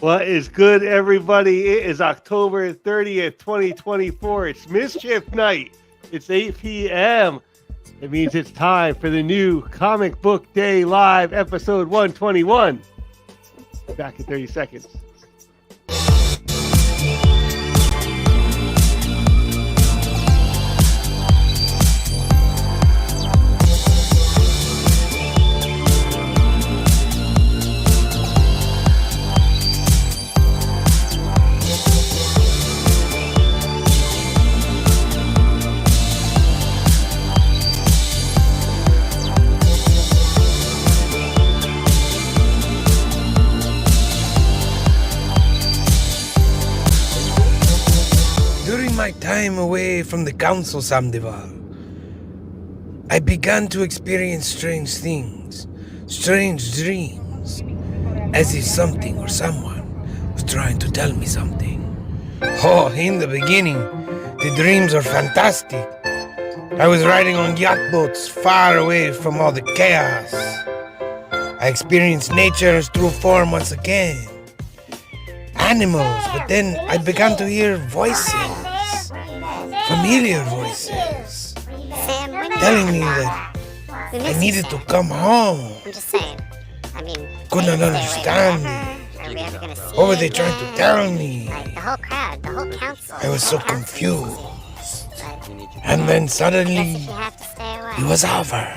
What is good, everybody? It is October 30th, 2024. It's Mischief Night. It's 8 p.m. It means it's time for the new Comic Book Day Live, episode 121. Back in 30 seconds. During my time away from the council, Sandoval, I began to experience strange things, strange dreams, as if something or someone was trying to tell me something. Oh, in the beginning, the dreams are fantastic. I was riding on yacht boats far away from all the chaos. I experienced nature's true form once again. Animals, but then I began to hear voices, familiar voices, telling me that I needed to come home. I'm just saying. Could not understand it. What were they trying to tell me? Like the whole crowd, the whole council. I was so confused. And then suddenly, it was over.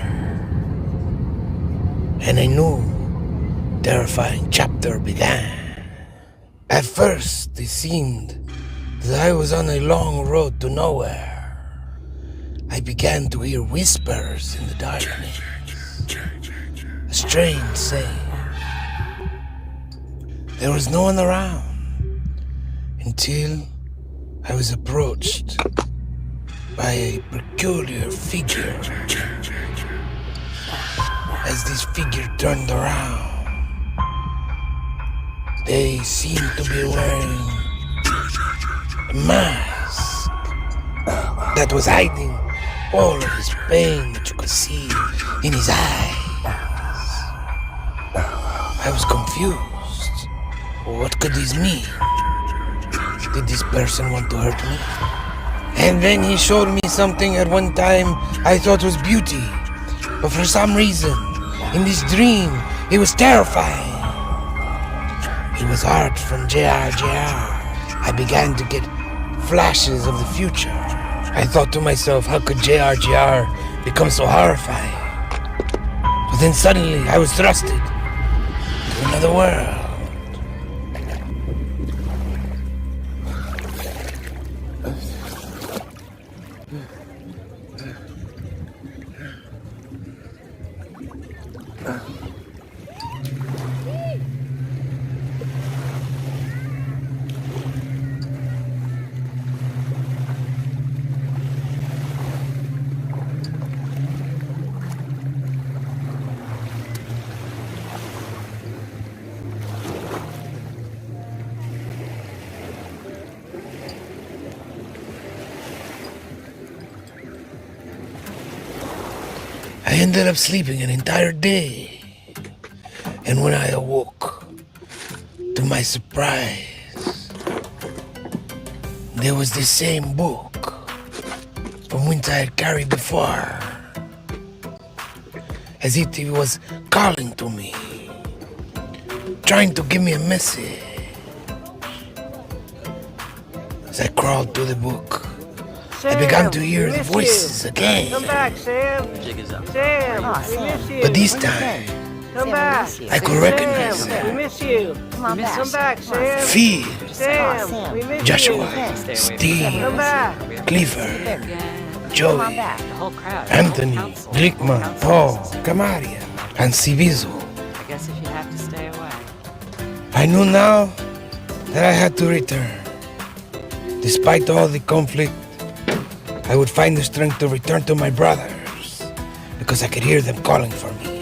And I knew terrifying chapter began. At first, it seemed that I was on a long road to nowhere. I began to hear whispers in the darkness. A strange saying. There was no one around until I was approached by a peculiar figure. As this figure turned around, they seemed to be wearing a mask that was hiding all of his pain that you could see in his eyes. I was confused. What could this mean? Did this person want to hurt me? And then he showed me something at one time I thought was beauty. But for some reason, in this dream, it was terrifying. It was art from JRJR. I began to get flashes of the future. I thought to myself, how could JRJR become so horrifying? But then suddenly I was thrusted to another world. I ended up sleeping an entire day. And when I awoke, to my surprise, there was the same book from which I had carried before. As if it was calling to me, trying to give me a message. As I crawled through the book, Sam, I began to hear the voices again. Come back, Sam. Jig is up. Sam, Oh, we miss you. But this time, Come back. I could recognize Sam, we them. miss you. Come on back. Come back, Sam. Fear, Sam, we miss Joshua, you. Steve, Come back. Clifford, Come on Joey, back. The whole crowd. Anthony, Council. Glickman, Council. Paul, Camaria, and Civizo. I guess if you have to stay away. I knew now that I had to return. Despite all the conflict, I would find the strength to return to my brothers, because I could hear them calling for me.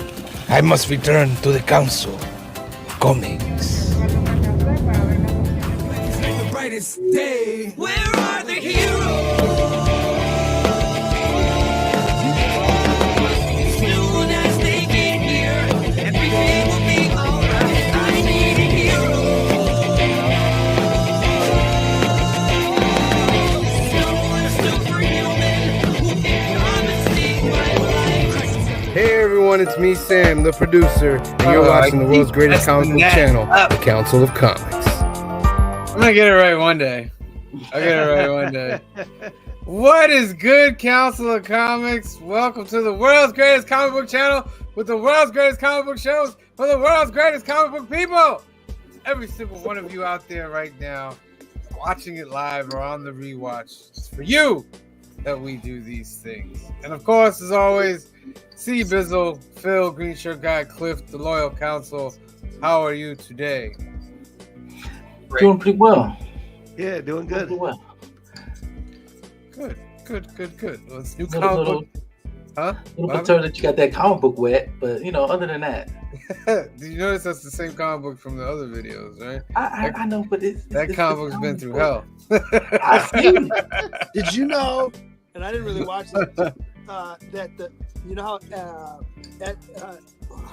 I must return to the council of comics. The brightest day. Where are the heroes? Soon as they get here, everything will be alright. I need a hero. everyone. It's me, Sam, the producer, and you're watching the world's greatest comic book channel, the Council of Comics. I'm gonna get it right one day. I'll get it right one day. What is good, Council of Comics? Welcome to the world's greatest comic book channel with the world's greatest comic book shows for the world's greatest comic book people. Every single one of you out there right now, watching it live or on the rewatch, it's for you that we do these things. And of course, as always, C. Bizzle, Phil, Green Shirt Guy, Cliff, the Loyal Council. How are you today? Doing pretty well. Yeah, doing good. Well. Good. Well, it's new Little- comic book. Huh? little concerned that you got that comic book wet, but other than that, Did you notice that's the same comic book from the other videos, right? I know, but That comic book's been through book. hell. I see. Did you know? And I didn't really watch that. That you know how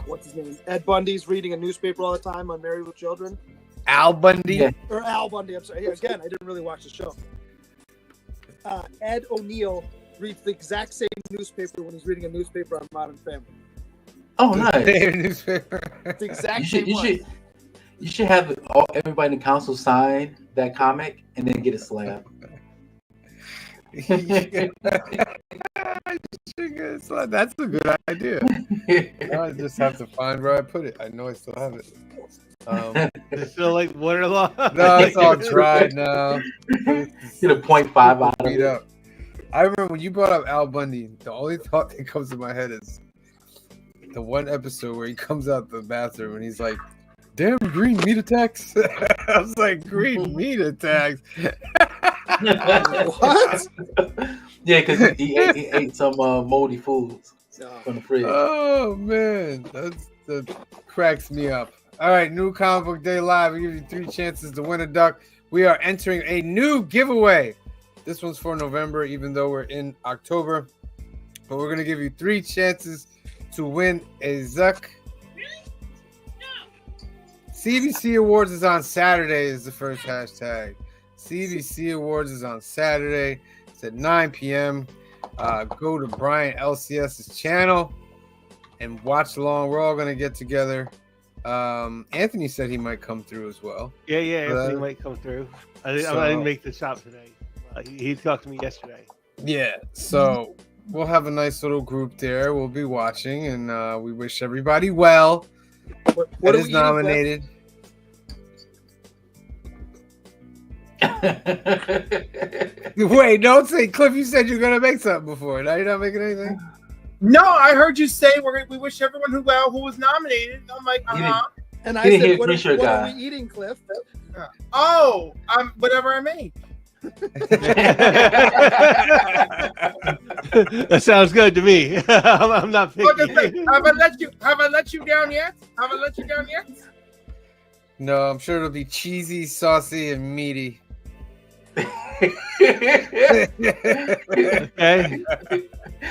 what's his name? Ed Bundy's reading a newspaper all the time on Married with Children. Al Bundy. Yeah. Or Al Bundy. I'm sorry. Again, I didn't really watch the show. Ed O'Neill reads the exact same newspaper when he's reading a newspaper on Modern Family. Oh, nice. Newspaper. It's the exact You same one. should have everybody in the council sign that comic and then get a slab. That's a good idea. Now I just have to find where I put it. I know I still have it. It's still like waterlogged. No, it's all dried now. Get a 0.5 out of Beat it. up. I remember when you brought up Al Bundy, the only thought that comes to my head is the one episode where he comes out the bathroom and he's like, "Damn green meat attacks." I was like, "Green meat attacks." What? Yeah, because he ate some moldy foods from the fridge. Oh man, that cracks me up. All right, new Comic Book Day Live. We give you 3 chances to win a duck. We are entering a new giveaway. This one's for November, even though we're in October. But we're gonna give you 3 chances to win a Zuck. CBC Awards is on Saturday is the first hashtag. CBC Awards is on Saturday. It's at 9 p.m. Go to Brian LCS's channel and watch along. We're all going to get together. Anthony said he might come through as well. Yeah, Anthony might come through. I didn't make the shop today. He talked to me yesterday. Yeah, so we'll have a nice little group there. We'll be watching, and we wish everybody well. What That are is we nominated. Wait, don't say Cliff. You said you're gonna make something before. Now you're not making anything. No, I heard you say we wish everyone who was nominated. I'm like, And I He didn't said, hear what T-shirt are guy. we eating, Cliff? Oh, whatever I make. That sounds good to me. I'm not picky. Have I let you down yet? No, I'm sure it'll be cheesy, saucy, and meaty. Okay.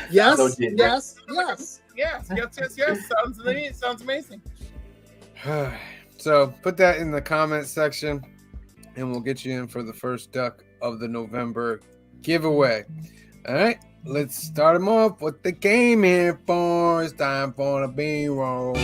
Yes, No, didn't. yes. Yes. Sounds amazing. So put that in the comment section, and we'll get you in for the first duck of the November giveaway. All right, let's start them off. What the game here for? It's time for the B-roll.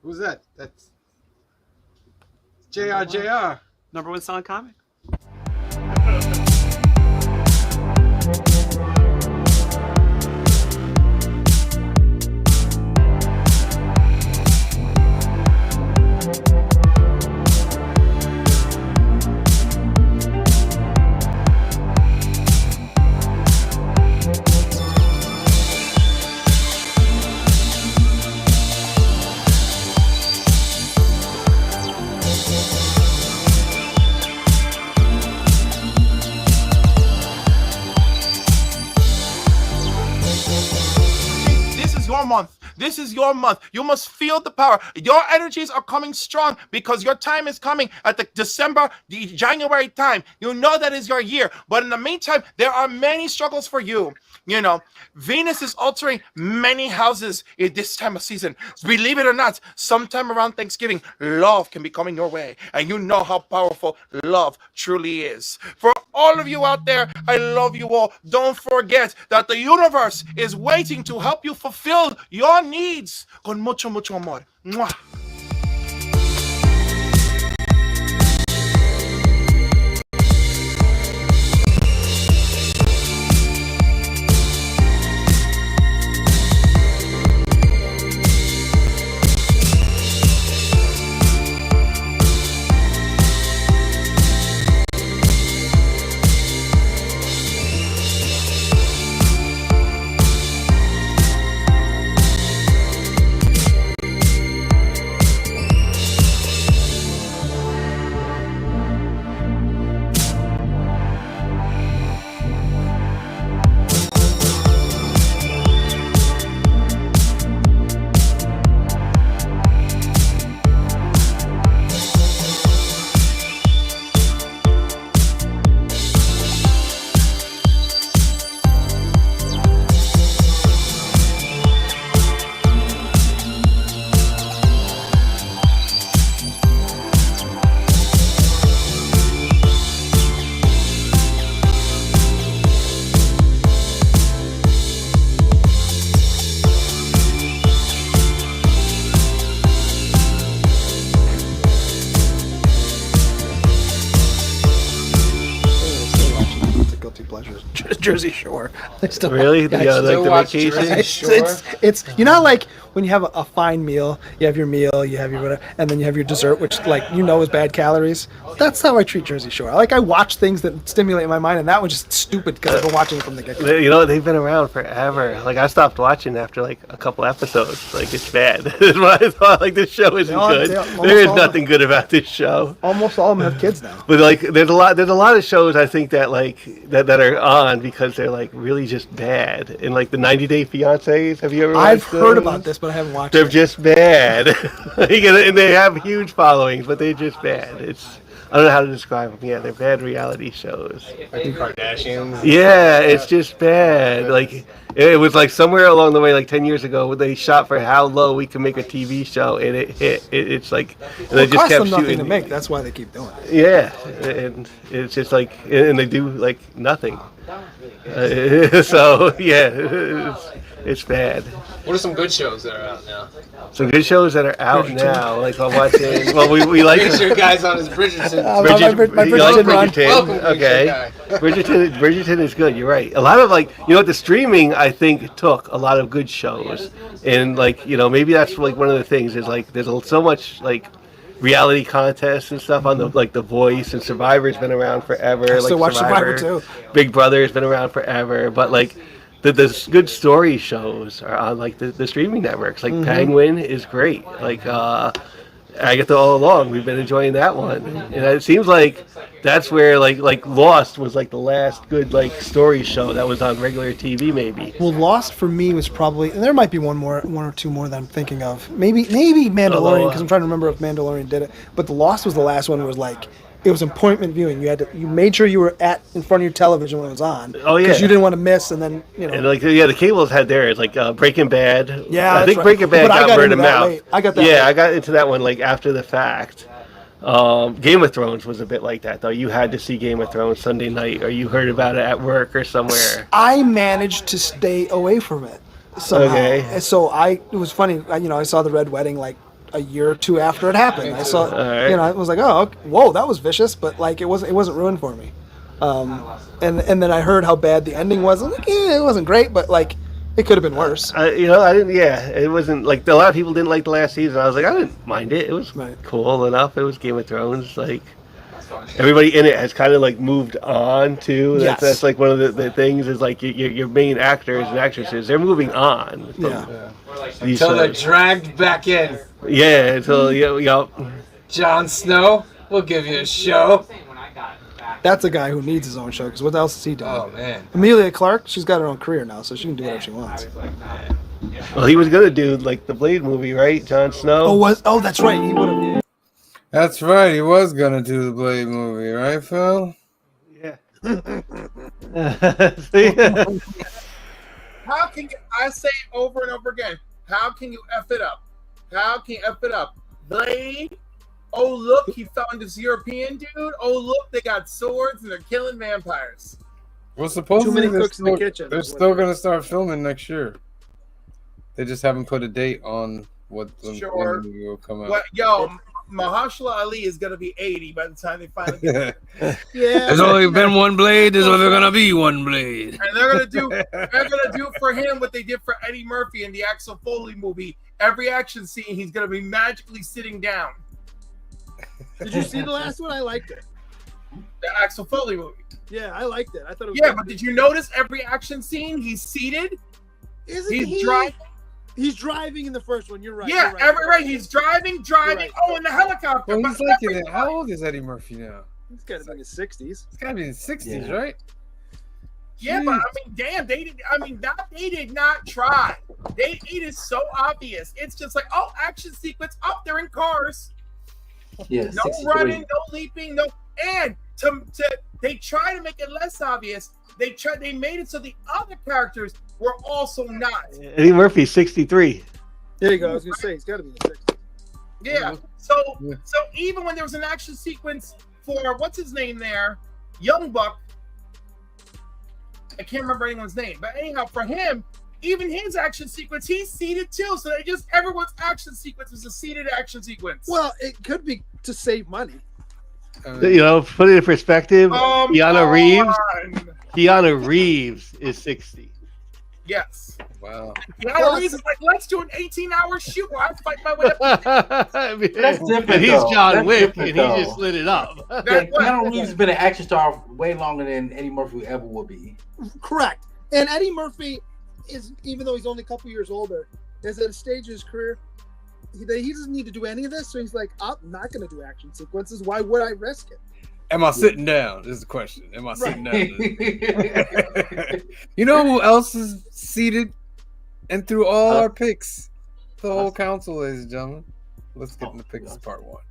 Who's that? That's JR. Number 1 selling comic. This is your month. You must feel the power. Your energies are coming strong because your time is coming at the January time. You know that is your year. But in the meantime, there are many struggles for you. You know, Venus is altering many houses in this time of season. Believe it or not, sometime around Thanksgiving, love can be coming your way. And you know how powerful love truly is. For all of you out there, I love you all. Don't forget that the universe is waiting to help you fulfill your needs. Con mucho, mucho amor. Mwah. Jersey Shore. I still Really? Yeah, Like the vacation? It's you know, like when you have a fine meal, you have your meal, you have your whatever, and then you have your dessert, which like you know is bad calories. That's how I treat Jersey Shore. I watch things that stimulate my mind, and that was just stupid because I've been watching it from the get-go. You know, they've been around forever. Like, I stopped watching after like a couple episodes. Like, it's bad. Is what I thought. Like, this show isn't good. There is nothing good about this show. Almost all of them have kids now. But like, there's a lot of shows I think that like that are on because they're like really just bad. And like the 90 Day Fiancés, have you ever watched I've heard those? about this, but I haven't watched They're it. just bad. And they have huge followings, but they're just bad. I don't know how to describe them. Yeah, they're bad reality shows. Like the Kardashians. Yeah, it's just bad. Like, it was like somewhere along the way, like 10 years ago, they shot for how low we can make a TV show, and it hit. It's like, and they It just costs kept them nothing shooting. to make. That's why they keep doing it. Yeah, and it's just like, and they do like nothing. So yeah, it's bad. What are some good shows that are out now? Some good shows that are out now, like I'm watching. Well, we like. Here's your guys on his Bridgerton. My You like Bridgerton run. Bridgerton? Welcome, Okay. Bridgerton is good. You're right. A lot of like, you know what, the streaming I think took a lot of good shows, and like, you know, maybe that's like one of the things is like there's so much like reality contests and stuff on the like The Voice, and Survivor's been around forever. I like still watch Survivor too. Big Brother's been around forever, but like the good story shows are on like the streaming networks. Like Penguin is great. Like Agatha All Along, we've been enjoying that one, and it seems like that's where like Lost was like the last good like story show that was on regular TV maybe. Well, Lost for me was probably, and there might be one or two more that I'm thinking of. Maybe Mandalorian, because I'm trying to remember if Mandalorian did it. But the Lost was the last one. Where it was like, it was appointment viewing. You made sure you were in front of your television when it was on. Oh yeah, because you didn't want to miss, and then you know. And like the cables had theirs like Breaking Bad. Yeah, I think right. Breaking Bad But I got got word into of that mouth. late. I got that Yeah, late. I got into that one like after the fact. Game of Thrones was a bit like that though. You had to see Game of Thrones Sunday night, or you heard about it at work or somewhere. I managed to stay away from it somehow. Okay. And so it was funny. I saw the Red Wedding like a year or two after it happened. I saw, right. I was like, oh, okay, whoa, that was vicious, but like it wasn't ruined for me. And then I heard how bad the ending was. I'm like, yeah, it wasn't great, but like it could have been worse. I didn't. Yeah, it wasn't like a lot of people didn't like the last season. I was like, I didn't mind it. It was cool enough. It was Game of Thrones. Like everybody in it has kind of like moved on too. That's like one of the things is like your main actors and actresses, they're moving on. Until they're dragged back in. Yeah, until Jon Snow, we'll give you a show. That's a guy who needs his own show, because what else is he doing? Oh man. Emilia Clarke, she's got her own career now, so she can do whatever she wants. Well, he was gonna do like the Blade movie, right? Jon Snow. Oh, that's right. He would have. That's right. He was gonna do the Blade movie, right, Phil? Yeah. See? How can you, I say it over and over again, how can you F it up? How can you F it up? Blade, oh look, he found this European dude. Oh look, they got swords and they're killing vampires. Well, supposedly Too many cooks in the kitchen. they're still gonna start filming next year. They just haven't put a date on when the movie will come out. What, yo, Mahershala Ali is gonna be 80 by the time they finally get Yeah. There's only been one blade. There's only gonna be one blade. and they're gonna do for him what they did for Eddie Murphy in the Axel Foley movie. Every action scene, he's gonna be magically sitting down. Did you see the last one? I liked it. The Axel Foley movie. Yeah, I liked it. I thought it was. Yeah, good. but did you notice every action scene he's seated? Isn't He's he? driving. He's driving in the first one. You're right. Yeah, you're right. He's driving. right. Oh, in the helicopter. Well, he's But like, every- how old is Eddie Murphy now? He's got to be in his 60s. He's gotta be in his 60s, Yeah. right? Yeah, but I mean, damn, they did not try. It is so obvious. It's just like, oh, action sequence. Oh, they're in cars. Yeah, No 63. running, no leaping, no. And they try to make it less obvious. They made it so the other characters were also not. Eddie Murphy's 63. There you go. I was gonna say he's got to be in his 60s. Yeah. So even when there was an action sequence for what's his name there, Young Buck. I can't remember anyone's name, but anyhow, for him, even his action sequence, he's seated too. So everyone's action sequence was a seated action sequence. Well, it could be to save money. You know, put it in perspective. Keanu Reeves is 60. Yes. Wow. Keanu Reeves is like, let's do an 18-hour shoot where I fight my way up. I mean, That's different, and he's though. John That's Wick, different, and he though. just lit it up. Yeah, Keanu Reeves has been an action star way longer than Eddie Murphy ever will be. Correct. And Eddie Murphy is, even though he's only a couple years older, is at a stage of his career he doesn't need to do any of this. So he's like, I'm not going to do action sequences. Why would I risk it? Am I sitting down? Is the question. Am I sitting down? You know who else is seated and through all our picks? The whole council, ladies and gentlemen. Let's get into picks part one.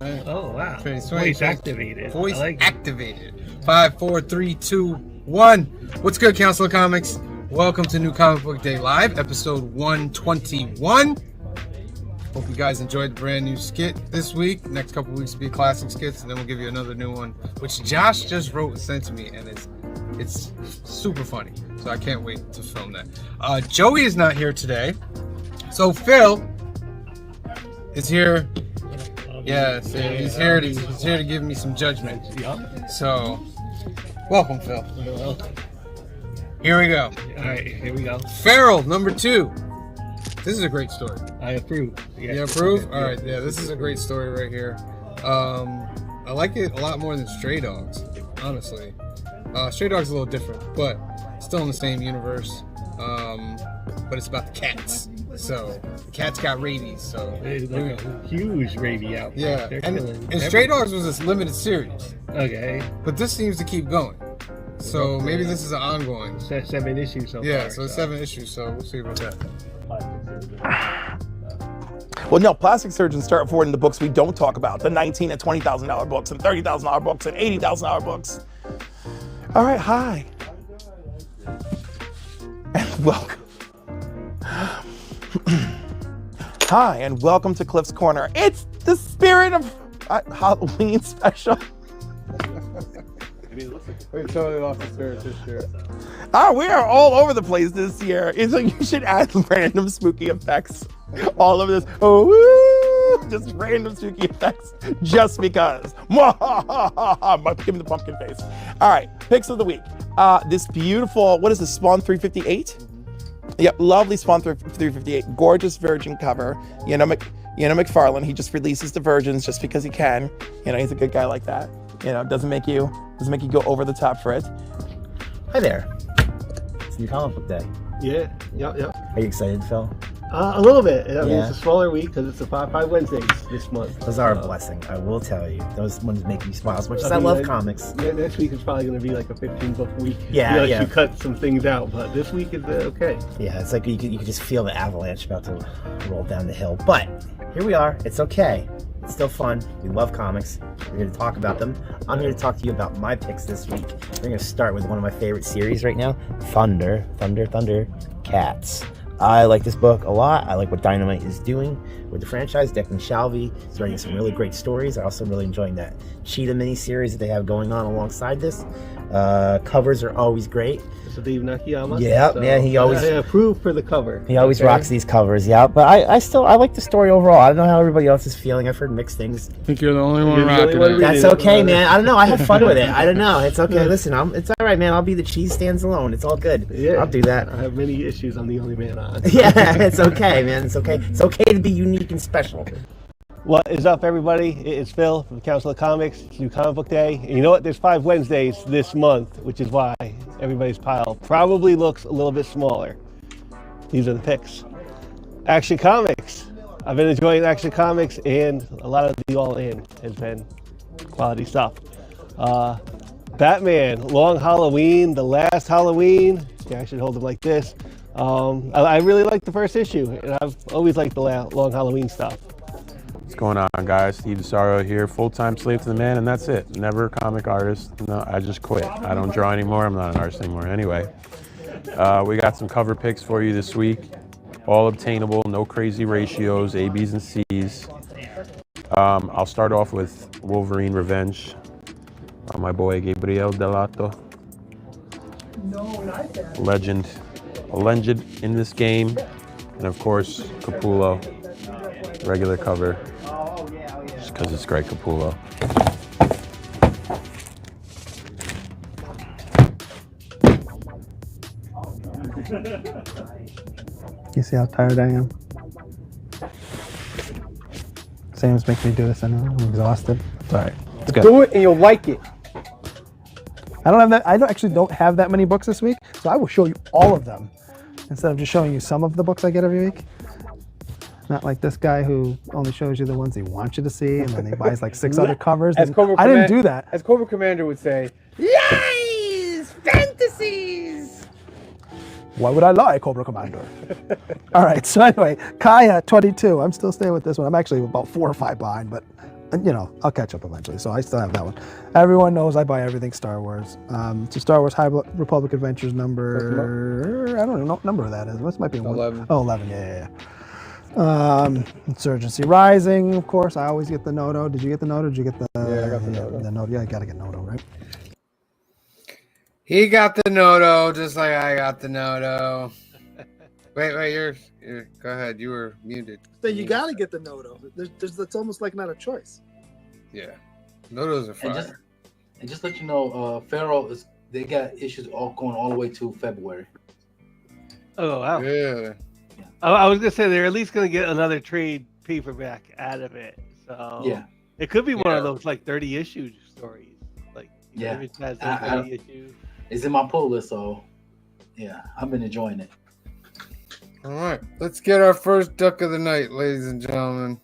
Oh wow! Voice activated. Voice I like activated. 5, 4, 3, 2, 1. What's good, Council of Comics? Welcome to New Comic Book Day Live, episode 121. Hope you guys enjoyed the brand new skit this week. Next couple weeks will be classic skits, and then we'll give you another new one, which Josh just wrote and sent to me, and it's super funny. So I can't wait to film that. Joey is not here today, so Phil is here. Yeah, so he's here to give me some judgment. So, welcome, Phil. Here we go. All right, here we go. Feral number 2. This is a great story. I approve. Yeah. You approve? All right. Yeah, this is a great story right here. I like it a lot more than Stray Dogs, honestly. Stray Dogs is a little different, but still in the same universe. But it's about the cats. So the cats got rabies. So There's like a huge rabies out there. yeah, They're and killing Stray Dogs was a limited series, Okay. but this seems to keep going. So maybe this is an ongoing. 7 issues so Yeah, far. so it's 7 issues. So we'll see about that. Well, no, plastic surgeons start avoiding the books we don't talk about, the $19,000 and $20,000 books and $30,000 books and $80,000 books. All right, hi. And welcome. Hi, and welcome to Cliff's Corner. It's the spirit of Halloween special. We totally lost the spirit this year. We are all over the place this year. It's like you should add random spooky effects all over this. Oh, woo! Just random spooky effects, just because. Give me the pumpkin face. All right, picks of the week. This beautiful, what is this? Spawn 358. Yep, lovely Spawn 358. Gorgeous Virgin cover. You know McFarlane. He just releases the Virgins just because he can. You know, he's a good guy like that. You know, doesn't make you go over the top for it. Hi there. It's New Comic Book Day. Yeah, yep. Are you excited, Phil? A little bit. I mean, Yeah. it's a smaller week because it's a five Wednesdays this month. Those are a blessing, I will tell you. Those ones make me smile as much as I mean, love comics. Next week is probably going to be like a 15-book week. Yeah, Unless yeah. you cut some things out, but this week is okay. Yeah, it's like you can just feel the avalanche about to roll down the hill. But here we are. It's okay. It's still fun. We love comics. We're here to talk about them. I'm here to talk to you about my picks this week. We're going to start with one of my favorite series right now, Thunder Cats. I like this book a lot. I like what Dynamite is doing with the franchise. Declan Shalvey is writing some really great stories. I'm also really enjoying that Cheetah miniseries that they have going on alongside this. Covers are always great. So Dave Nakayama. Yeah, man, he always... I approve for the cover. He always rocks these covers, yeah. But I like the story overall. I don't know how everybody else is feeling. I've heard mixed things. I think you're the only one rocking it. That's okay, man. I don't know. I have fun with it. I don't know. It's okay. Listen, it's all right, man. I'll be the cheese stands alone. It's all good. Yeah, I'll do that. I have many issues. I'm the only man on. Yeah, it's okay, man. It's okay. It's okay to be unique and special. What is up, everybody? It's Phil from the Council of Comics. It's New Comic Book Day. And you know what? There's 5 Wednesdays this month, which is why everybody's pile probably looks a little bit smaller. These are the picks. Action Comics. I've been enjoying Action Comics, and a lot of the All-In has been quality stuff. Batman, Long Halloween, The Last Halloween. Yeah, I should hold them like this. I really like the first issue, and I've always liked the Long Halloween stuff. What's going on, guys? Steve DeSario here, full-time slave to the man, and that's it. Never a comic artist. No, I just quit. I don't draw anymore. I'm not an artist anymore. Anyway, we got some cover picks for you this week. All obtainable, no crazy ratios, A, B's, and C's. I'll start off with Wolverine Revenge. My boy Gabriel Delato. Legend. A legend in this game. And of course, Capullo. Regular cover. Just because it's Greg Capullo. You see how tired I am? Sam's making me do this. I know I'm exhausted. It's all right. It's good. Do it and you'll like it. I don't have that many books this week, so I will show you all of them instead of just showing you some of the books I get every week. Not like this guy who only shows you the ones he wants you to see, and then he buys like 6 other covers. I didn't do that. As Cobra Commander would say, Lies! Fantasies! Why would I lie, Cobra Commander? All right, so anyway, Kaya 22. I'm still staying with this one. I'm actually about 4 or 5 behind, but you know, I'll catch up eventually. So I still have that one. Everyone knows I buy everything Star Wars. It's a Star Wars High Republic Adventures number. I don't know what number that is. This might be 11. Oh, 11. Yeah. Insurgency Rising, of course. I always get the Noto. Did you get the Noto? Did you get the? Yeah, I got the Noto. The Noto. Yeah, I gotta get Noto, right? he got the Noto just like I got the Noto. Wait, you're go ahead. You were muted. Then you gotta get the Noto. That's almost like not a choice. Yeah, Notos are fire. And just let you know, Pharaoh they got issues going all the way to February. Oh, wow. Yeah. I was gonna say they're at least gonna get another trade paperback out of it. So Yeah. it could be one of those like 30 issue stories. Like Yeah. It has 30 issues. It's in my pull list, so yeah, I've been enjoying it. All right, let's get our first duck of the night, ladies and gentlemen.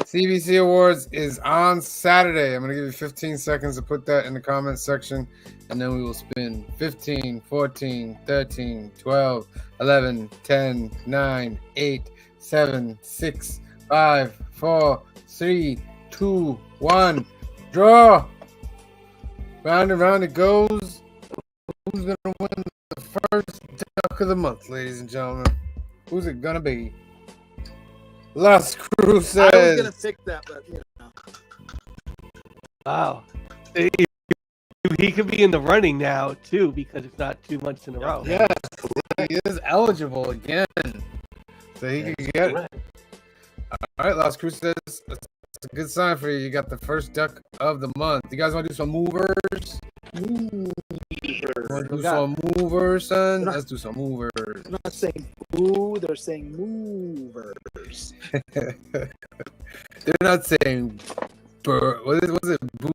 CBC Awards is on Saturday. I'm going to give you 15 seconds to put that in the comments section, and then we will spin 15, 14, 13, 12, 11, 10, 9, 8, 7, 6, 5, 4, 3, 2, 1. Draw. Round and round it goes. Who's going to win the first duck of the month, ladies and gentlemen? Who's it going to be? Las Cruces. I was gonna pick that, but you know. Wow. He could be in the running now too because it's not 2 months in a row. Yes, he is eligible again, so he could get it. All right, Las Cruces. That's a good sign for you. You got the first duck of the month. You guys want to do some movers? Want to do some movers, son? Let's do some movers. They're not saying boo, they're saying movers. They're not saying what was it? Boo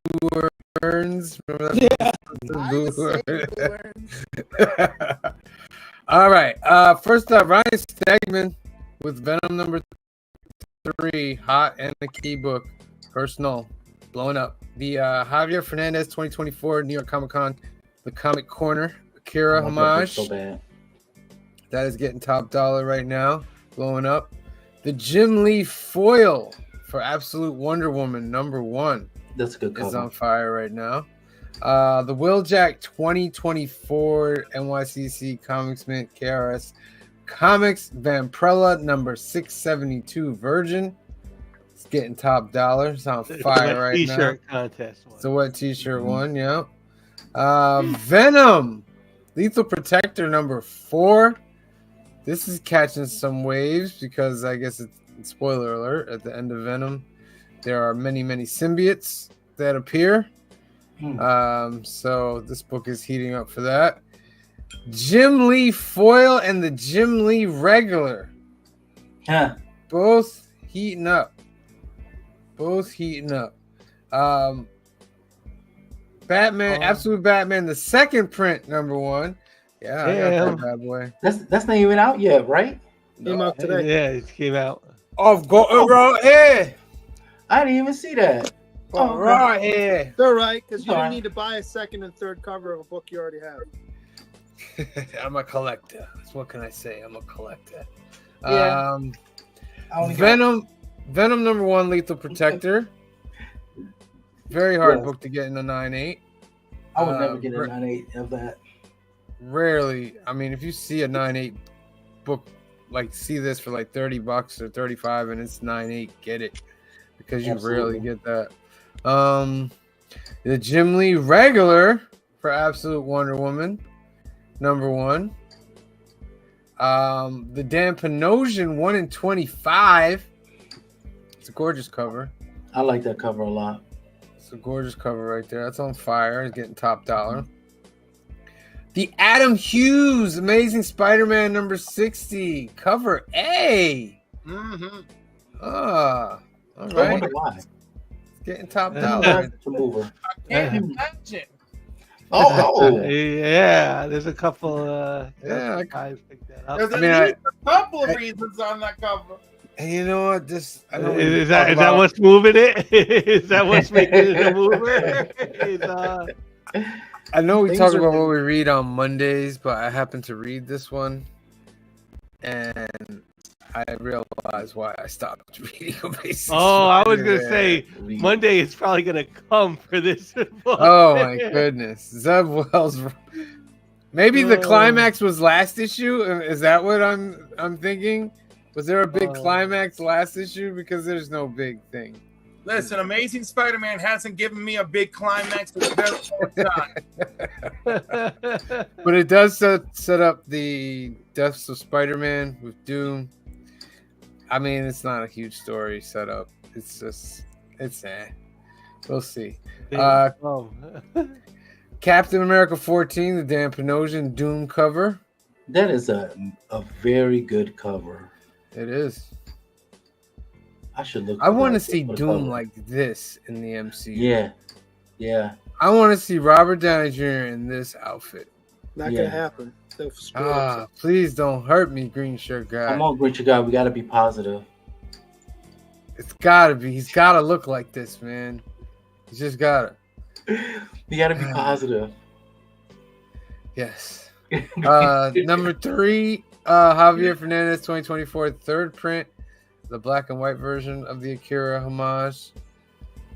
Burns? Remember that? Yeah. All right. First up, Ryan Stegman. with Venom number 3, hot, and the key book, personal, blowing up. The Javier Fernandez 2024 New York Comic Con, the Comic Corner, Akira homage. So bad. That is getting top dollar right now, blowing up. The Jim Lee foil for Absolute Wonder Woman number 1. That's a good cover. Is on fire right now. The Will Jack 2024 NYCC Comics Mint KRS Comics Vampirella number 672 Virgin. It's getting top dollar. It's on fire right now. T-shirt contest. It's a wet T-shirt one. Yeah. Venom Lethal Protector number 4. This is catching some waves because I guess it's spoiler alert. At the end of Venom, there are many symbiotes that appear. So this book is heating up for that. Jim Lee foil and the Jim Lee regular. Both heating up. Batman, Absolute Batman, the second print, number 1. Yeah, I got that bad boy. That's not even out yet, right? Came out today. Yeah, it came out. I've got it right here. I didn't even see that. Oh, right here. It's all right, because you All don't right. need to buy a second and third cover of a book you already have. I'm a collector. What can I say? I'm a collector. Yeah. Venom number 1, Lethal Protector. Very hard Yeah. book to get in a 9.8. I would never get a 9.8 of that. Rarely. I mean, if you see a 9.8 book, like see this for like $30 or $35 and it's 9.8, get it. Because you rarely get that. The Jim Lee regular for Absolute Wonder Woman, number 1. The Dan Panosian 1 in 25. It's a gorgeous cover. I like that cover a lot. It's a gorgeous cover right there. That's on fire. It's getting top dollar. The Adam Hughes Amazing Spider-Man number 60, cover A. All I right. wonder why. It's getting top dollar. Mover. Can't imagine. Yeah, there's a couple guys picked that up. There's at least a couple of reasons on that cover. And you know what? Is that what's moving it? Is that what's making it a mover? I know we Things talk are about big. what we read on Mondays, but I happened to read this one, and I realized why I stopped reading Amazing. I was gonna Spider-Man. say Monday is probably gonna come for this book. Oh my goodness, Zeb Wells. Maybe the climax was last issue. Is that what I'm thinking? Was there a big climax last issue? Because there's no big thing. Listen, Amazing Spider-Man hasn't given me a big climax in a very long time. But it does set up the deaths of Spider-Man with Doom. I mean, it's not a huge story set up. It's just, we'll see. Captain America 14, the Dan Panosian Doom cover. That is a very good cover. It is. I should look. I want to for see the Doom cover. like this in the MCU. Yeah. I want to see Robert Downey Jr. in this outfit. Not gonna happen. They'll screw it up. Please don't hurt me, green shirt guy. Come on, Green Shirt Guy. We got to be positive. It's gotta be. He's gotta look like this, man. He's just gotta. You got to be positive. Yes. Number 3, Javier Fernandez 2024 third print, the black and white version of the Akira homage.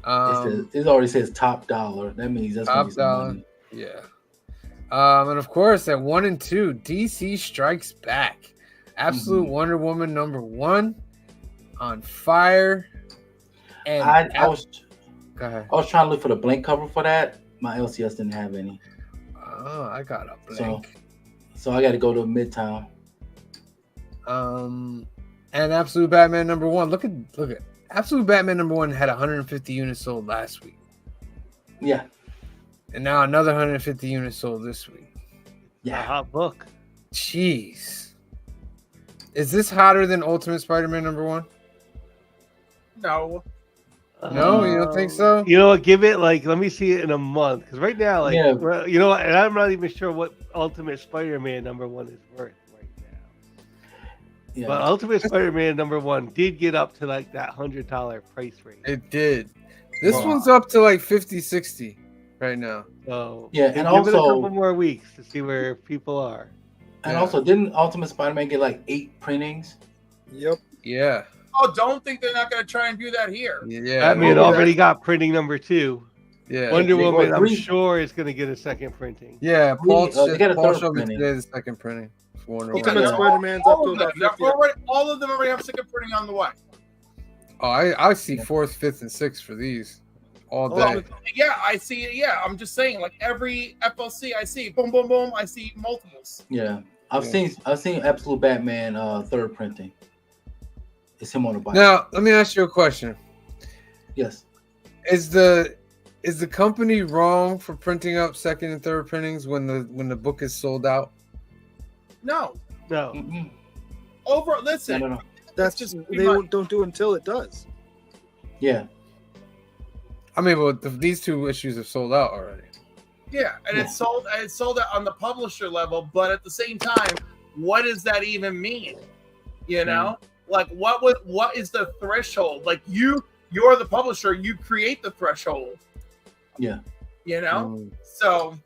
It already says top dollar. That means that's Top dollar. money. Yeah. And of course, at 1 and 2, DC Strikes Back. Absolute Wonder Woman number 1 on fire. And I was go ahead. I was trying to look for the blank cover for that. My LCS didn't have any. Oh, I got a blank. So I got to go to Midtown. And Absolute Batman number 1. Look at Absolute Batman number 1 had 150 units sold last week. Yeah. And now another 150 units sold this week. Yeah. A hot book. Jeez. Is this hotter than Ultimate Spider-Man number 1? No. No, you don't think so? You know what? Give it let me see it in a month. Because right now, Yeah. you know what? And I'm not even sure what Ultimate Spider-Man number 1 is worth right now. Yeah. But Ultimate Spider-Man #1 did get up to like that $100 price range. It did. This Wow. one's up to like 50, 60 right now. So Yeah, give and it a also- couple more weeks to see where people are. And also, didn't Ultimate Spider-Man get like 8 printings? Yep. Yeah. Oh, don't think they're not going to try and do that here. Yeah. Batman already got printing #2. Yeah. Wonder They- Woman, I'm three- sure, is going to get a second printing. Yeah, Paul, they got a Paul third showed me printing. today the second printing. For Wonder Ultimate Woman. Spider-Man's up to about 50. All of them already have second printing on the way. Oh, I see 4th, 5th, and 6th for these all day. Yeah, I see it. Yeah, I'm just saying, like every FLC I see, boom, boom, boom, I see multiples. Yeah, I've seen Absolute Batman 3rd printing. It's him on the bike. Now, let me ask you a question. Yes. Is the company wrong for printing up 2nd and 3rd printings when the book is sold out? No. Mm-mm. Listen. No. That's just they don't do it until it does. Yeah. I mean, well, these 2 issues are sold out already. Yeah, and it's sold out on the publisher level, but at the same time, what does that even mean? You know? Like what is the threshold? Like you're the publisher, you create the threshold. Yeah. You know? So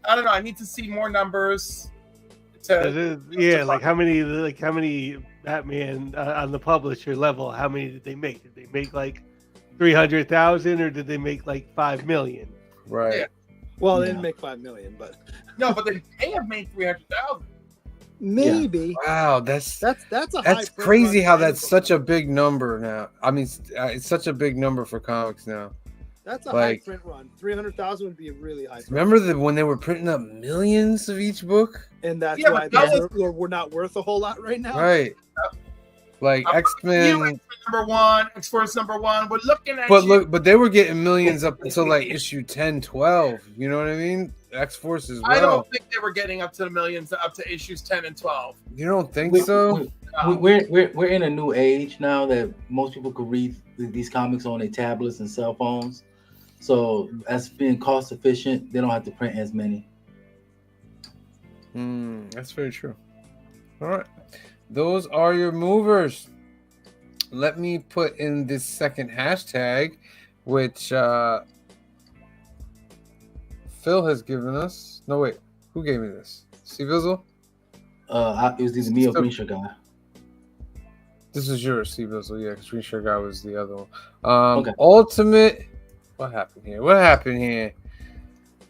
I don't know. I need to see more numbers. Like how many Batman on the publisher level? How many did they make? Did they make like 300,000 or did they make like 5 million? Right. Yeah. Well, they didn't make 5 million, but no, but they have made 300,000. Maybe. Wow, that's a that's high crazy print how run that's for such a big number now. I mean, it's such a big number for comics now. That's a like, high print run. 300,000 would be a really high. Remember when they were printing up millions of each book? And that's Yeah, why but we're not worth a whole lot right now. Right. Like X-Men. #1, X-Force #1. We're looking at But they were getting millions up until like issue 10, 12. You know what I mean? X-Force as well. I don't think they were getting up to the millions up to issues 10 and 12. You don't think so? We're in a new age now that most people could read these comics on their tablets and cell phones. So as being cost efficient, they don't have to print as many. That's very true. All right. Those are your movers. Let me put in this second hashtag, which Phil has given us. No, wait. Who gave me this? Steve Bizzle? It was either me or Green Shirt Guy. This is yours, Steve Bizzle. Yeah, because Green Shirt Guy was the other one. Okay. Ultimate. What happened here?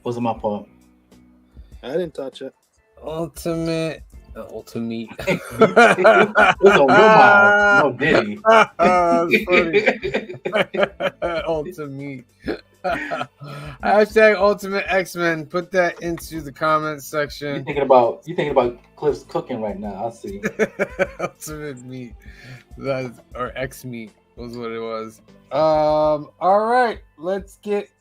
Wasn't my fault. I didn't touch it. Ultimate. It's on your mind. No Diddy. Ultimate. Hashtag Ultimate X-Men. Put that into the comments section. You thinking about Cliff's cooking right now? I see. Ultimate Meat. Or X-Meat was what it was. All right. Let's get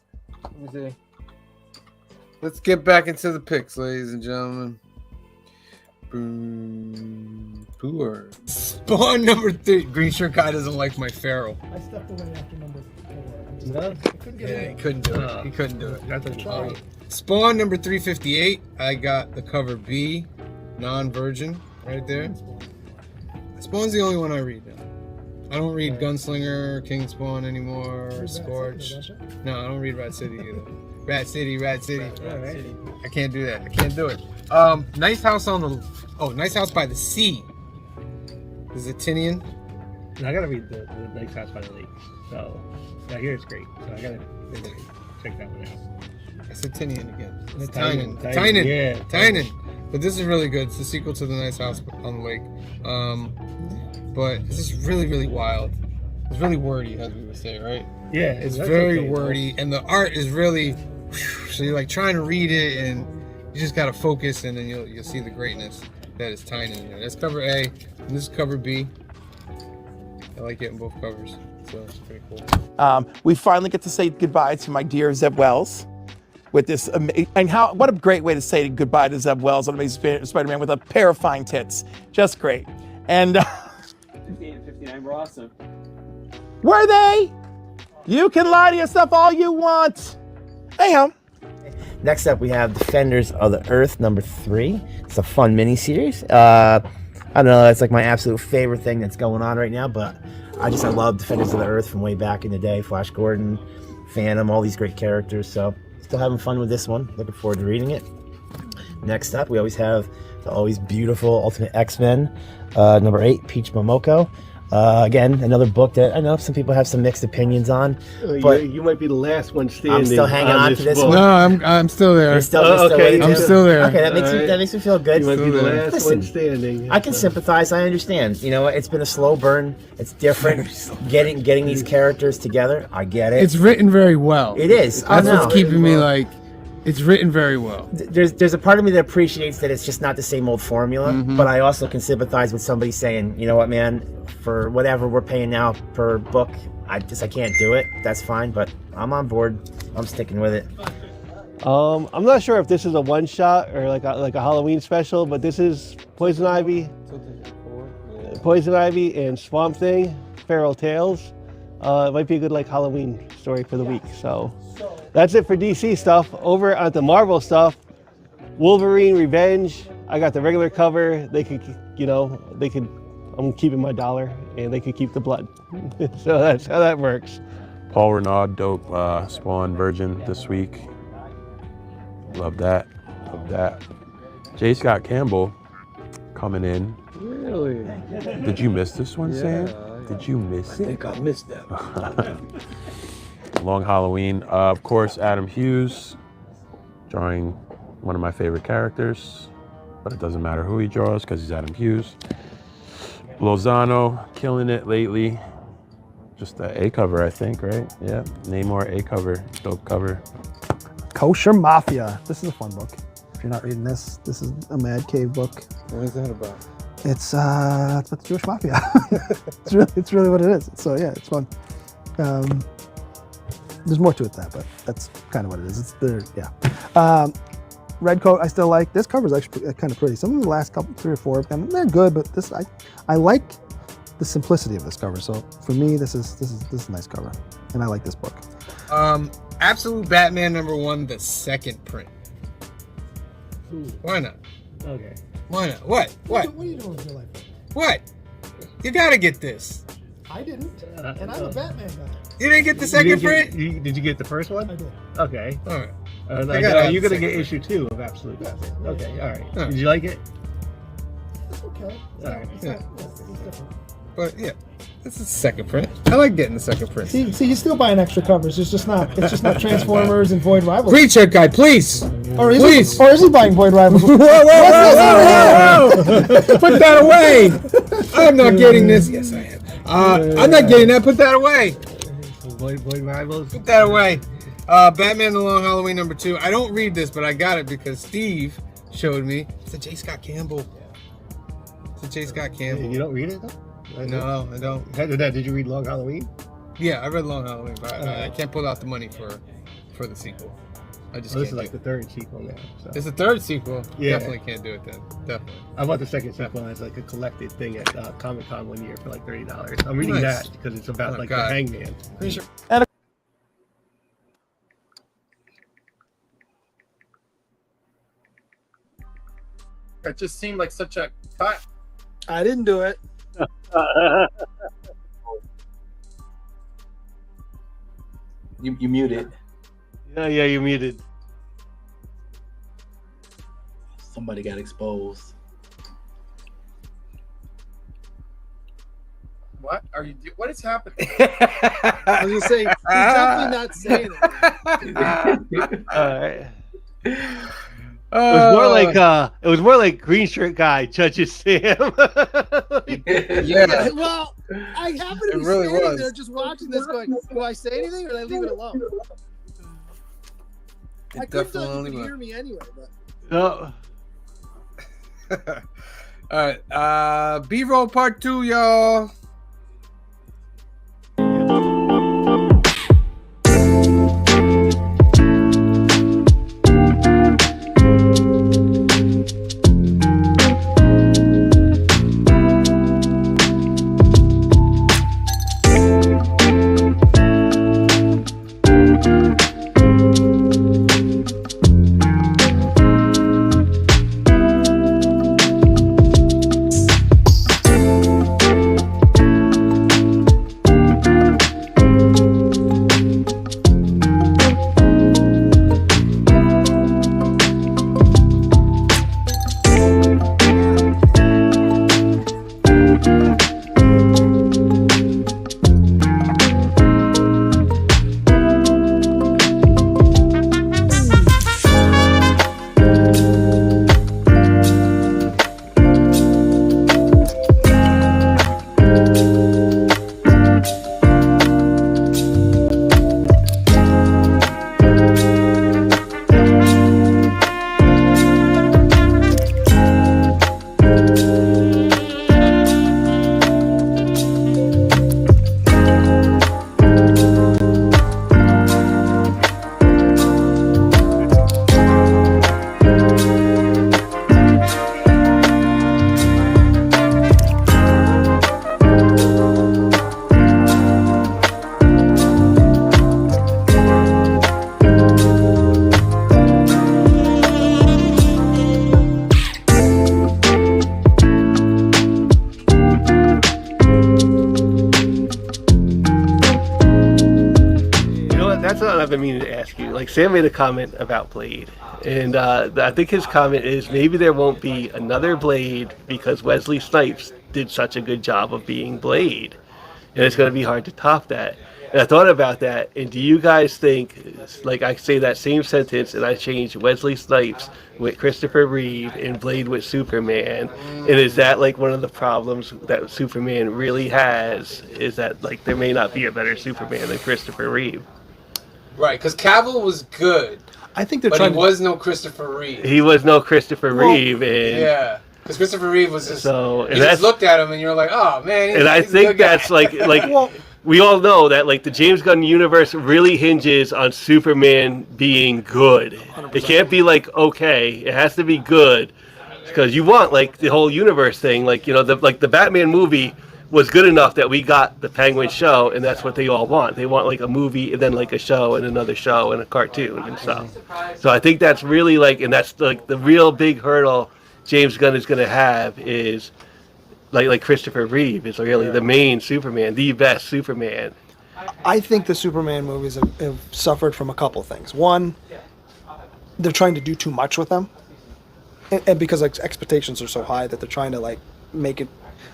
back into the picks, ladies and gentlemen. Poor. Spawn #3. Green Shirt Guy doesn't like my Pharaoh. I stepped away after number 4. No? He couldn't do it. He couldn't do it. That's a try. Spawn #358. I got the cover B, non-virgin, right there. Spawn's the only one I read now. I don't read Gunslinger, King Spawn anymore, Scorch. No, I don't read Rat City either. Rat City. I can't do that. I can't do it. Nice House Nice House by the Sea. Is it Tinian? I gotta read the Nice House by the Lake. So I hear it's great. So I gotta check that one out. I said Tinian again. It's Tynan. Yeah, Tynan. But this is really good. It's the sequel to the Nice House on the Lake. But this is really, really wild. It's really wordy, as we would say, right? Yeah, it's that's very okay, wordy, and the art is really. So you're like trying to read it, and you just gotta focus, and then you'll see the greatness that is Tynan in there. That's cover A, and this is cover B. I like getting both covers, so it's pretty cool. We finally get to say goodbye to my dear Zeb Wells with this, what a great way to say goodbye to Zeb Wells on Amazing Spider-Man with a pair of fine tits. Just great. And 58 and 59 were awesome. Were they? You can lie to yourself all you want. Hey, Next up, we have Defenders of the Earth #3. It's a fun mini-series. I don't know, that's like my absolute favorite thing that's going on right now, but I love Defenders of the Earth from way back in the day, Flash Gordon, Phantom, all these great characters, so still having fun with this one. Looking forward to reading it. Next up, we always have the always beautiful Ultimate X-Men, number 8, Peach Momoko. Again, another book that I know some people have some mixed opinions on, but you might be the last one standing. I'm still hanging on to this book. one. No, I'm still there. You're still okay, I'm still there. Okay, that makes me feel good. You might be the last Listen, one standing. I can sympathize. I understand. You know, it's been a slow burn. It's different. getting these characters together. I get it. It's written very well. It is. That's what's keeping me like. It's written very well. There's a part of me that appreciates that it's just not the same old formula, but I also can sympathize with somebody saying, you know what, man, for whatever we're paying now per book, I can't do it. That's fine, but I'm on board. I'm sticking with it. I'm not sure if this is a one shot or like a Halloween special, but this is Poison Ivy and Swamp Thing, Feral Tales. It might be a good like Halloween story for the week. So that's it for DC stuff. Over at the Marvel stuff, Wolverine Revenge. I got the regular cover. They could, I'm keeping my $1 and they could keep the blood. So that's how that works. Paul Renaud, dope Spawn Virgin this week. Love that. Love that. J. Scott Campbell coming in. Really? Did you miss this one, Sam? Did you miss it? I think I missed that. Long Halloween. Of course, Adam Hughes drawing one of my favorite characters, but it doesn't matter who he draws because he's Adam Hughes. Lozano killing it lately. Just the A cover, I think, right? Yeah, Namor A cover, dope cover. Kosher Mafia. This is a fun book. If you're not reading this, this is a Mad Cave book. What is that about? It's about the Jewish Mafia. it's really what it is. So yeah, it's fun. There's more to it than that, but that's kind of what it is. It's the Red Coat I still like. This cover is actually kind of pretty. Some of the last couple, 3 or 4, they're good, but this I like the simplicity of this cover. So for me, this is a nice cover, and I like this book. Absolute Batman #1, the second print. Why not? Okay. Why not? What? What? What are you doing with your life? What? You gotta get this. I didn't, and I'm a Batman guy. You didn't get the second print? Did you get the first one? I did. Okay. All right. You're gonna get issue 2 of Absolute Batman. Okay. All right. Did you like it? It's okay. All right. It's different. But yeah, this is the second print. I like getting the second print. See, he's still buying extra covers. It's just not Transformers and Void Rivals. Green shirt guy, please. Or is Please. he buying Void Rivals? Whoa! Put that away. I'm not getting this. Yes, I am. I'm not getting that. Put that away. Void Rivals. Put that away. Batman: The Long Halloween #2. I don't read this, but I got it because Steve showed me. It's a J. Scott Campbell. It's a J. Scott Campbell. You don't read it though? No, I don't. Did you read Long Halloween? Yeah, I read Long Halloween, but I can't pull out the money for the sequel. I just This can't is like the 3rd sequel now. So. It's the 3rd sequel. Yeah. Definitely can't do it then. Definitely. I bought the 2nd sequel as like a collected thing at Comic-Con one year for like $30. I'm reading Nice. that because it's about the God. Hangman. Pretty sure. It just seemed like such a cut. I didn't do it. You muted. Yeah, you muted. Somebody got exposed. What are you? What is happening? I was gonna say he's definitely not saying it. All right. It was more like green shirt guy judges Sam. Yeah. Well, I happen to be really standing was. there just watching this going, do I say anything or do I leave it alone? I couldn't tell you could hear me anyway, but No. All right. B-roll part 2, y'all. that's what I've been meaning to ask you. Like, Sam made a comment about Blade, and I think his comment is maybe there won't be another Blade because Wesley Snipes did such a good job of being Blade, and it's going to be hard to top that. And I thought about that, and do you guys think, like, I say that same sentence and I change Wesley Snipes with Christopher Reeve and Blade with Superman, and is that, like, one of the problems that Superman really has, is that, like, there may not be a better Superman than Christopher Reeve? Right, because Cavill was good. I think they're but trying he was no Christopher Reeve. He was no Christopher Reeve, and... Yeah. Because Christopher Reeve was just... So, you just looked at him and you're like, oh, man, and I think that's, like... well, we all know that, like, the James Gunn universe really hinges on Superman being good. 100%. It can't be, like, okay. It has to be good. Because you want, like, the whole universe thing. Like, you know, the Batman movie was good enough that we got the Penguin show, and that's what they all want. They want, like, a movie and then, like, a show and another show and a cartoon and stuff. So I think that's really, like, and that's, like, the real big hurdle James Gunn is going to have is... Like Christopher Reeve is really the main Superman, the best Superman. I think the Superman movies have suffered from a couple things. One, they're trying to do too much with them, and because like expectations are so high that they're trying to like make it.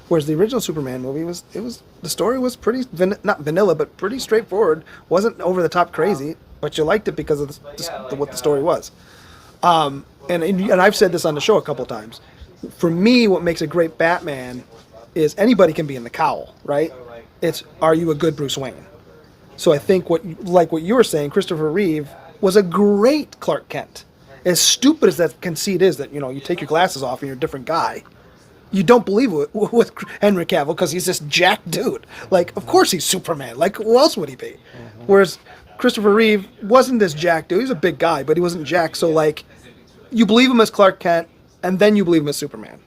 Whereas the original Superman movie the story was pretty not vanilla but pretty straightforward. Wasn't over the top crazy, but you liked it because of what the story was. And I've said this on the show a couple times. For me, what makes a great Batman is anybody can be in the cowl, right? It's, are you a good Bruce Wayne? So I think what you were saying, Christopher Reeve was a great Clark Kent. As stupid as that conceit is that, you know, you take your glasses off and you're a different guy. You don't believe it with Henry Cavill because he's this jacked dude. Like, of course he's Superman. Like, who else would he be? Whereas Christopher Reeve wasn't this jacked dude. He was a big guy, but he wasn't jacked. So, like, you believe him as Clark Kent, and then you believe him as Superman.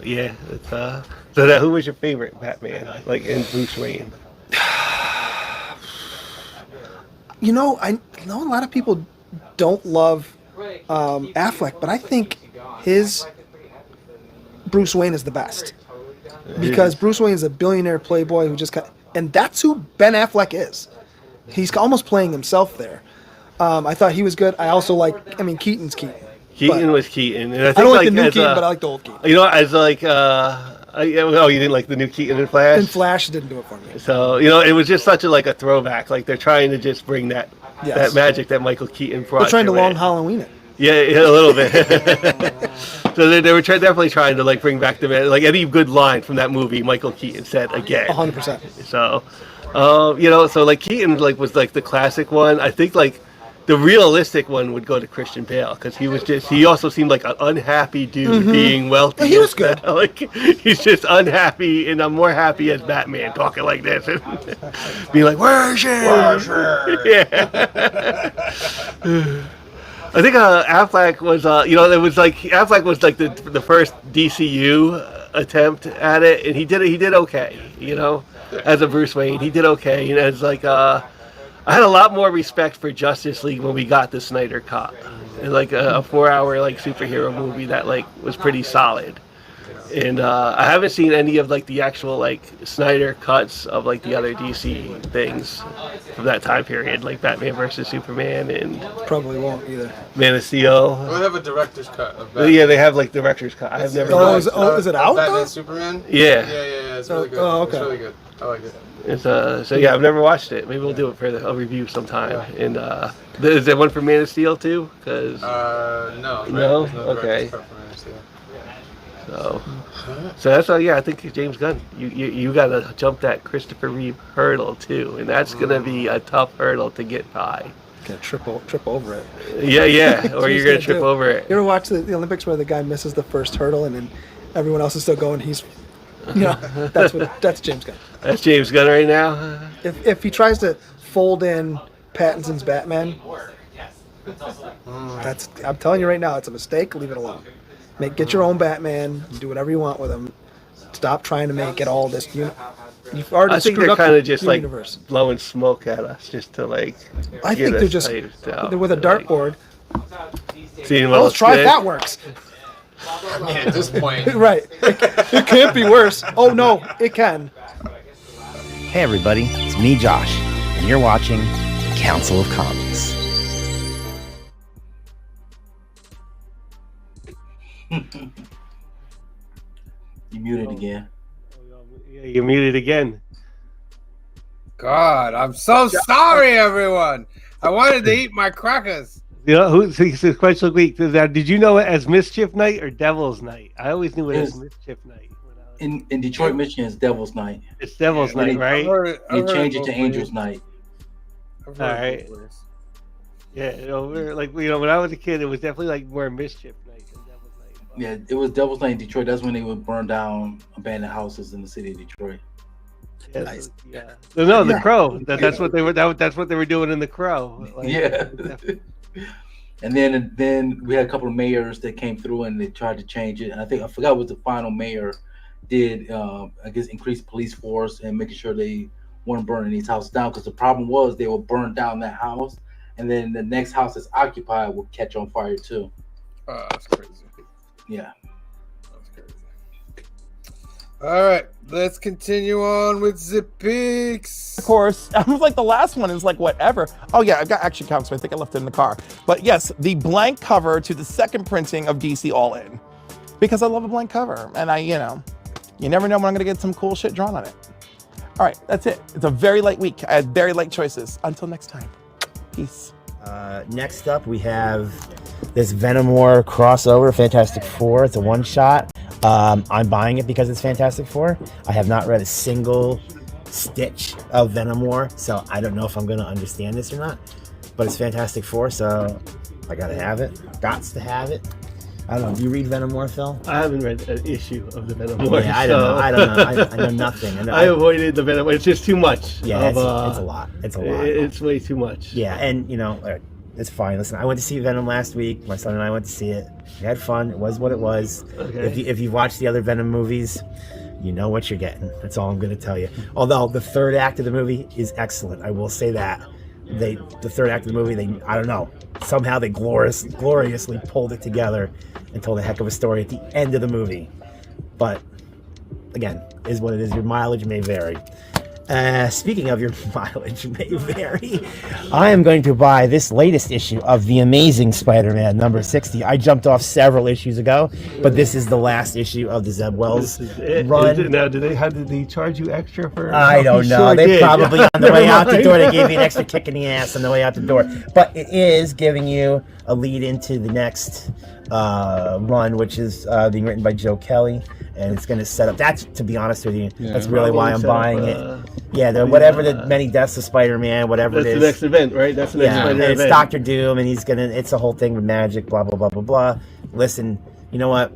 Yeah. It's, so who was your favorite Batman, like, in Bruce Wayne? You know, I know a lot of people don't love Affleck, but I think his Bruce Wayne is the best. Because Bruce Wayne is a billionaire playboy who just and that's who Ben Affleck is. He's almost playing himself there. I thought he was good. I also Keaton's Keaton. Keaton was Keaton, and I don't like the new as Keaton, but I like the old Keaton. You know, as like, you didn't like the new Keaton in Flash? In Flash didn't do it for me. So, you know, it was just such a throwback. Like, they're trying to just bring that magic that Michael Keaton brought. They're trying to long Halloween it. Yeah, a little bit. So they were definitely trying to, like, bring back like any good line from that movie Michael Keaton said again. 100%. So, you know, so like Keaton was like the classic one. I think like the realistic one would go to Christian Bale because he also seemed like an unhappy dude being wealthy. Yeah, he was good. Like, he's just unhappy, and I'm more happy as Batman talking like this and being like, "Where's she?" Yeah. I think Affleck was, Affleck was like the first DCU attempt at it, and he did okay, you know, as a Bruce Wayne, he did okay, and as like, I had a lot more respect for Justice League when we got the Snyder Cut, and like a 4-hour like superhero movie that like was pretty solid. And I haven't seen any of like the actual like Snyder cuts of like the other DC things from that time period, like Batman vs Superman and probably won't either. Man of Steel. Well, they have a director's cut of Batman. Yeah, they have like director's cut. I have never. Is it out? Batman Superman. Yeah. Yeah. It's really good. Oh, okay. It's really good. I like it. It's so yeah, I've never watched it. Maybe we'll do it for a review sometime. Yeah. And is there one for Man of Steel too? Cause no. No. Okay. So that's yeah. I think James Gunn, you gotta jump that Christopher Reeve hurdle too, and that's gonna be a tough hurdle to get by. Gonna trip over it. Yeah. Or you're gonna trip over it. You ever watch the Olympics where the guy misses the first hurdle and then everyone else is still going? He's, that's James Gunn. That's James Gunn right now. If he tries to fold in Pattinson's Batman, I'm telling you right now, it's a mistake. Leave it alone. Get your own Batman. Do whatever you want with him. Stop trying to make it all this. You've already I think screwed they're up kind of just like universe. Blowing smoke at us, just to like. I think they're just they're with a dartboard. Let's try if that works. I mean, at this point, right? It can't be worse. Oh no, it can. Hey everybody, it's me, Josh, and you're watching Council of Comics. You muted again. Yeah, you're muted again. God, I'm so sorry, everyone. I wanted to eat my crackers. You know who's the question of the week? Did you know it as Mischief Night or Devil's Night? I always knew it as Mischief Night. In Detroit, Michigan, it's Devil's Night. It's Devil's Night, right? They changed it to Angel's Night. All right. Yeah, when I was a kid, it was definitely like more Mischief Night than Devil's Night. Yeah, it was Devil's Night in Detroit. That's when they would burn down abandoned houses in the city of Detroit. Yeah, nice. Yeah. No, The Crow. That's what they were. That's what they were doing in The Crow. Like, yeah. And then we had a couple of mayors that came through and they tried to change it. And I forgot what the final mayor did. I guess increase police force and making sure they weren't burning these houses down, because the problem was they would burn down that house, and then the next house that's occupied would catch on fire too. That's crazy. Yeah. That's crazy. All right, let's continue on with the picks. Of course, I was like, the last one is like whatever. Oh yeah, I've got action comics, so I think I left it in the car. But yes, the blank cover to the second printing of DC All In, because I love a blank cover, and you never know when I'm gonna get some cool shit drawn on it. All right, that's it. It's a very light week. I had very light choices. Until next time, peace. Next up, we have this Venom War crossover, Fantastic Four. It's a one-shot. I'm buying it because it's Fantastic Four. I have not read a single stitch of Venom War, so I don't know if I'm going to understand this or not. But it's Fantastic Four, so I got to have it. Gots to have it. I don't know. Do you read Venom War, Phil? I haven't read an issue of the Venom War. Yeah, I don't know. I know nothing. I avoided the Venom War. It's just too much. Yeah, it's a lot. It's a lot. It's way too much. Yeah, and it's fine. Listen, I went to see Venom last week. My son and I went to see it. We had fun. It was what it was. Okay. If you've watched the other Venom movies, you know what you're getting. That's all I'm going to tell you. Although the third act of the movie is excellent. I will say that. The third act of the movie, I don't know. Somehow they gloriously pulled it together and told a heck of a story at the end of the movie. But again, is what it is. Your mileage may vary. Speaking of your mileage may vary, I am going to buy this latest issue of The Amazing Spider-Man number 60. I jumped off several issues ago, but this is the last issue of the Zeb Wells run. Now, did they charge you extra for? I don't know. Sure They probably on the way out the door, they gave you an extra kick in the ass on the way out the door. But it is giving you a lead into the next run, which is being written by Joe Kelly, and it's going to set up. That's, to be honest with you, that's really why I'm buying it. Yeah, the many deaths of Spider-Man, whatever that's it is. That's the next event, right? That's the next Spider-Man and event. it's Doctor Doom, and it's a whole thing with magic, blah blah blah blah blah. Listen, you know what?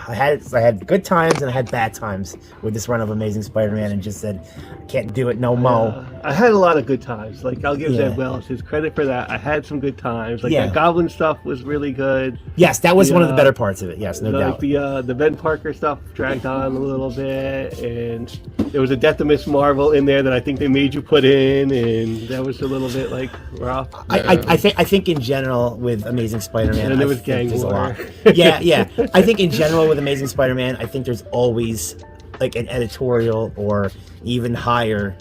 I had good times and I had bad times with this run of Amazing Spider-Man, and just said, I can't do it no more. I had a lot of good times. Like, I'll give Yeah. Zeb Wells his credit for that. I had some good times. Like, Yeah. that Goblin stuff was really good. Yes, that was one of the better parts of it. Yes, no doubt. The Ben Parker stuff dragged on a little bit, and there was a Death of Miss Marvel in there that I think they made you put in, and that was a little bit like rough. I think in general with Amazing Spider-Man, And there I was think gang there's a war. lot. Yeah. I think in general with Amazing Spider-Man, I think there's always like an editorial or even higher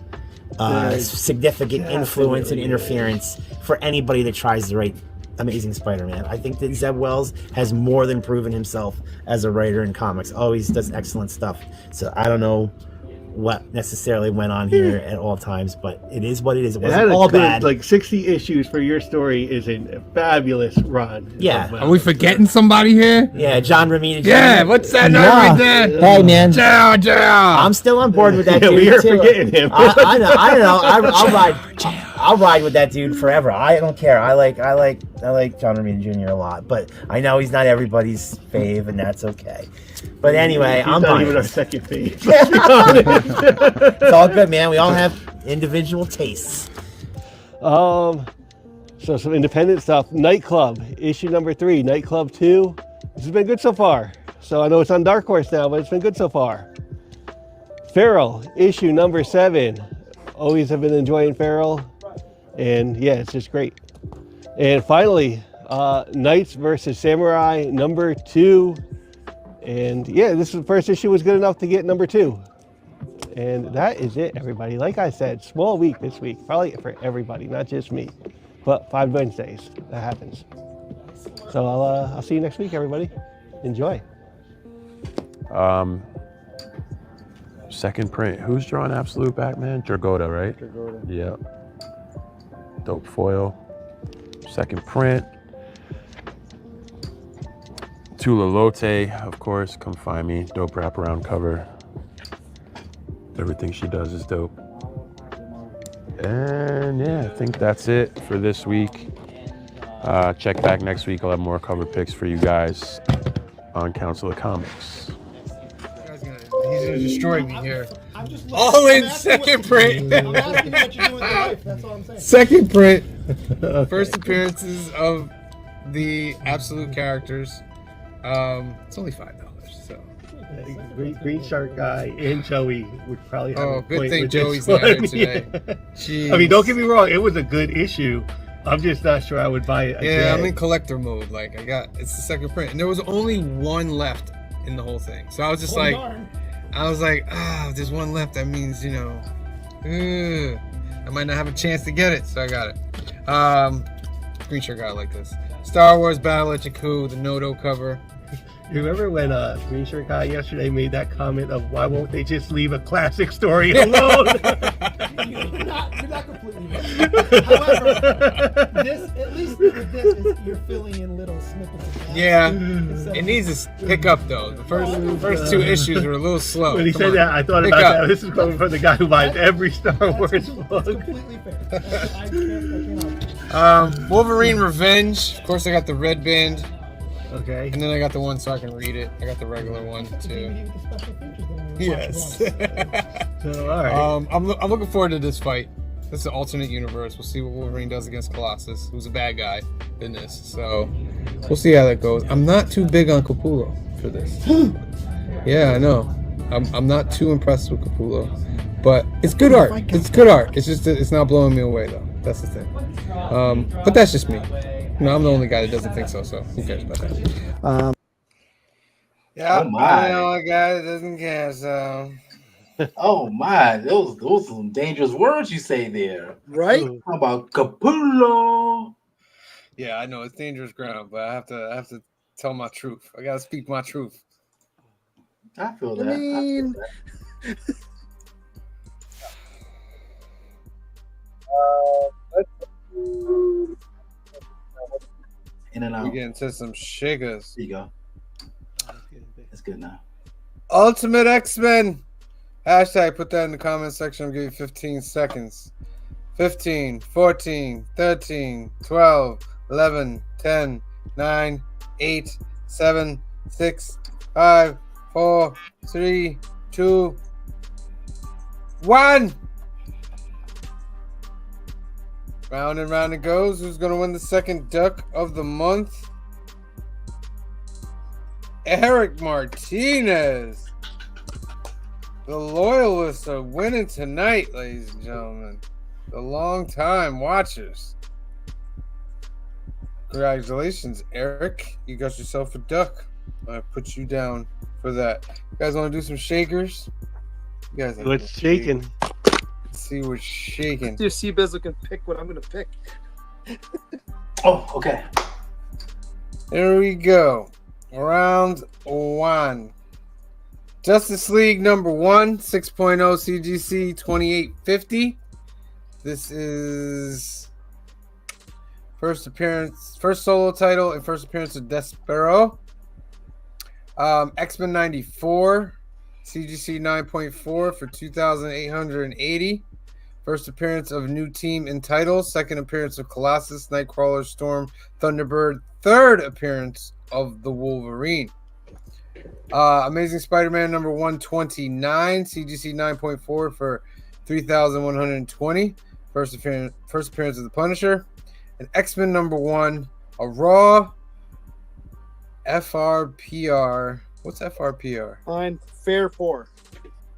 significant influence and interference for anybody that tries to write Amazing Spider-Man. I think that Zeb Wells has more than proven himself as a writer in comics. Always does excellent stuff. So I don't know what necessarily went on here at all times, but it is what it is. It wasn't all bad. Like 60 issues for your story is a fabulous run. Yeah. Are we forgetting somebody here? Yeah, John Romita Jr. Yeah, what's that name right there? Hey, man. Jow. I'm still on board with that dude, we are too. forgetting him. I know. I'll ride with that dude forever. I don't care. I like John Romita Jr. a lot, but I know he's not everybody's fave, and that's okay. But anyway, He's I'm not buying even it. our second fave. Let's be honest. It's all good, man. We all have individual tastes. So some independent stuff. Nightclub, issue number 3, Nightclub 2. This has been good so far. So I know it's on Dark Horse now, but it's been good so far. Feral, issue number 7. Always have been enjoying Feral. And yeah, it's just great. And finally, Knights versus Samurai number 2. And yeah, this is the first issue was good enough to get number 2. And that is it, everybody. Like I said, small week this week, probably for everybody, not just me. But 5 Wednesdays, that happens. So I'll see you next week, everybody. Enjoy. Second print. Who's drawing Absolute Batman? Dragotta, right? Dragotta. Yep. Dope foil. Second print. Tula Lotte, of course. Come find me. Dope wraparound cover. Everything she does is dope. And yeah, I think that's it for this week. Check back next week. I'll have more cover picks for you guys on Council of Comics. He's gonna destroy me here. All in second print. I'm asking what you're doing with your life. That's all I'm saying. Second print. First appearances of the absolute characters. It's only $5, so. Green Shark Guy and Joey would probably have a good point thing with Joey's this not here one. today. I mean, don't get me wrong, it was a good issue. I'm just not sure I would buy it again. Yeah, I'm in collector mode. Like it's the second print, and there was only one left in the whole thing. So I was just if there's one left, that means I might not have a chance to get it. So I got it. Green Shirt Guy like this. Star Wars Battle at Jakku, the Noto cover. You remember when Green Shirt Guy yesterday made that comment of why won't they just leave a classic story alone? You're not completely right. However, at least with this, you're filling in little snippets of that. Yeah, it needs to pick up though. The first two issues were a little slow. When he said that, I thought about that. This is coming from the guy who buys every Star Wars book. That's completely fair. I can't Wolverine Revenge. Of course, I got the red band. Okay. And then I got the one so I can read it. I got the regular one too. Yes. So, all right. I'm looking forward to this fight. This is an alternate universe. We'll see what Wolverine does against Colossus, who's a bad guy in this. So we'll see how that goes. I'm not too big on Capullo for this. Yeah, I know. I'm not too impressed with Capullo, but it's good art. It's good art. It's just it's not blowing me away though. That's the thing. But that's just me. I'm the only guy that doesn't think so. So who cares about that? Yeah, Oh, my. I'm the only guy that doesn't care. So. Oh my, those are some dangerous words you say there. Right? How about Capullo? Yeah, I know it's dangerous ground, but I have to tell my truth. I gotta speak my truth. I feel I that. mean, In and out. We get into some shakers. There you go. That's good now. Ultimate X-Men. Hashtag, put that in the comment section. I'll give you 15 seconds. 15, 14, 13, 12, 11, 10, 9, 8, 7, 6, 5, 4, 3, 2, 1. Round and round it goes. Who's going to win the second duck of the month? Eric Martinez. The loyalists are winning tonight, ladies and gentlemen. The long-time watchers. Congratulations, Eric. You got yourself a duck. I put you down for that. You guys want to do some shakers? You guys like What's shaking? Let's see what's shaking. your C-Bizzle can pick what I'm going to pick. Oh, okay. There we go. Round 1. Justice League number 1, 6.0 CGC 2850. This is first solo title and first appearance of Despero. X-Men 94, CGC 9.4 for 2,880. First appearance of new team in title. Second appearance of Colossus, Nightcrawler, Storm, Thunderbird. Third appearance of the Wolverine. Amazing Spider-Man number 129, CGC 9.4 for 3,120. First appearance of the Punisher. And X-Men number 1, a Raw FRPR. What's FRPR? Fine, fair, poor.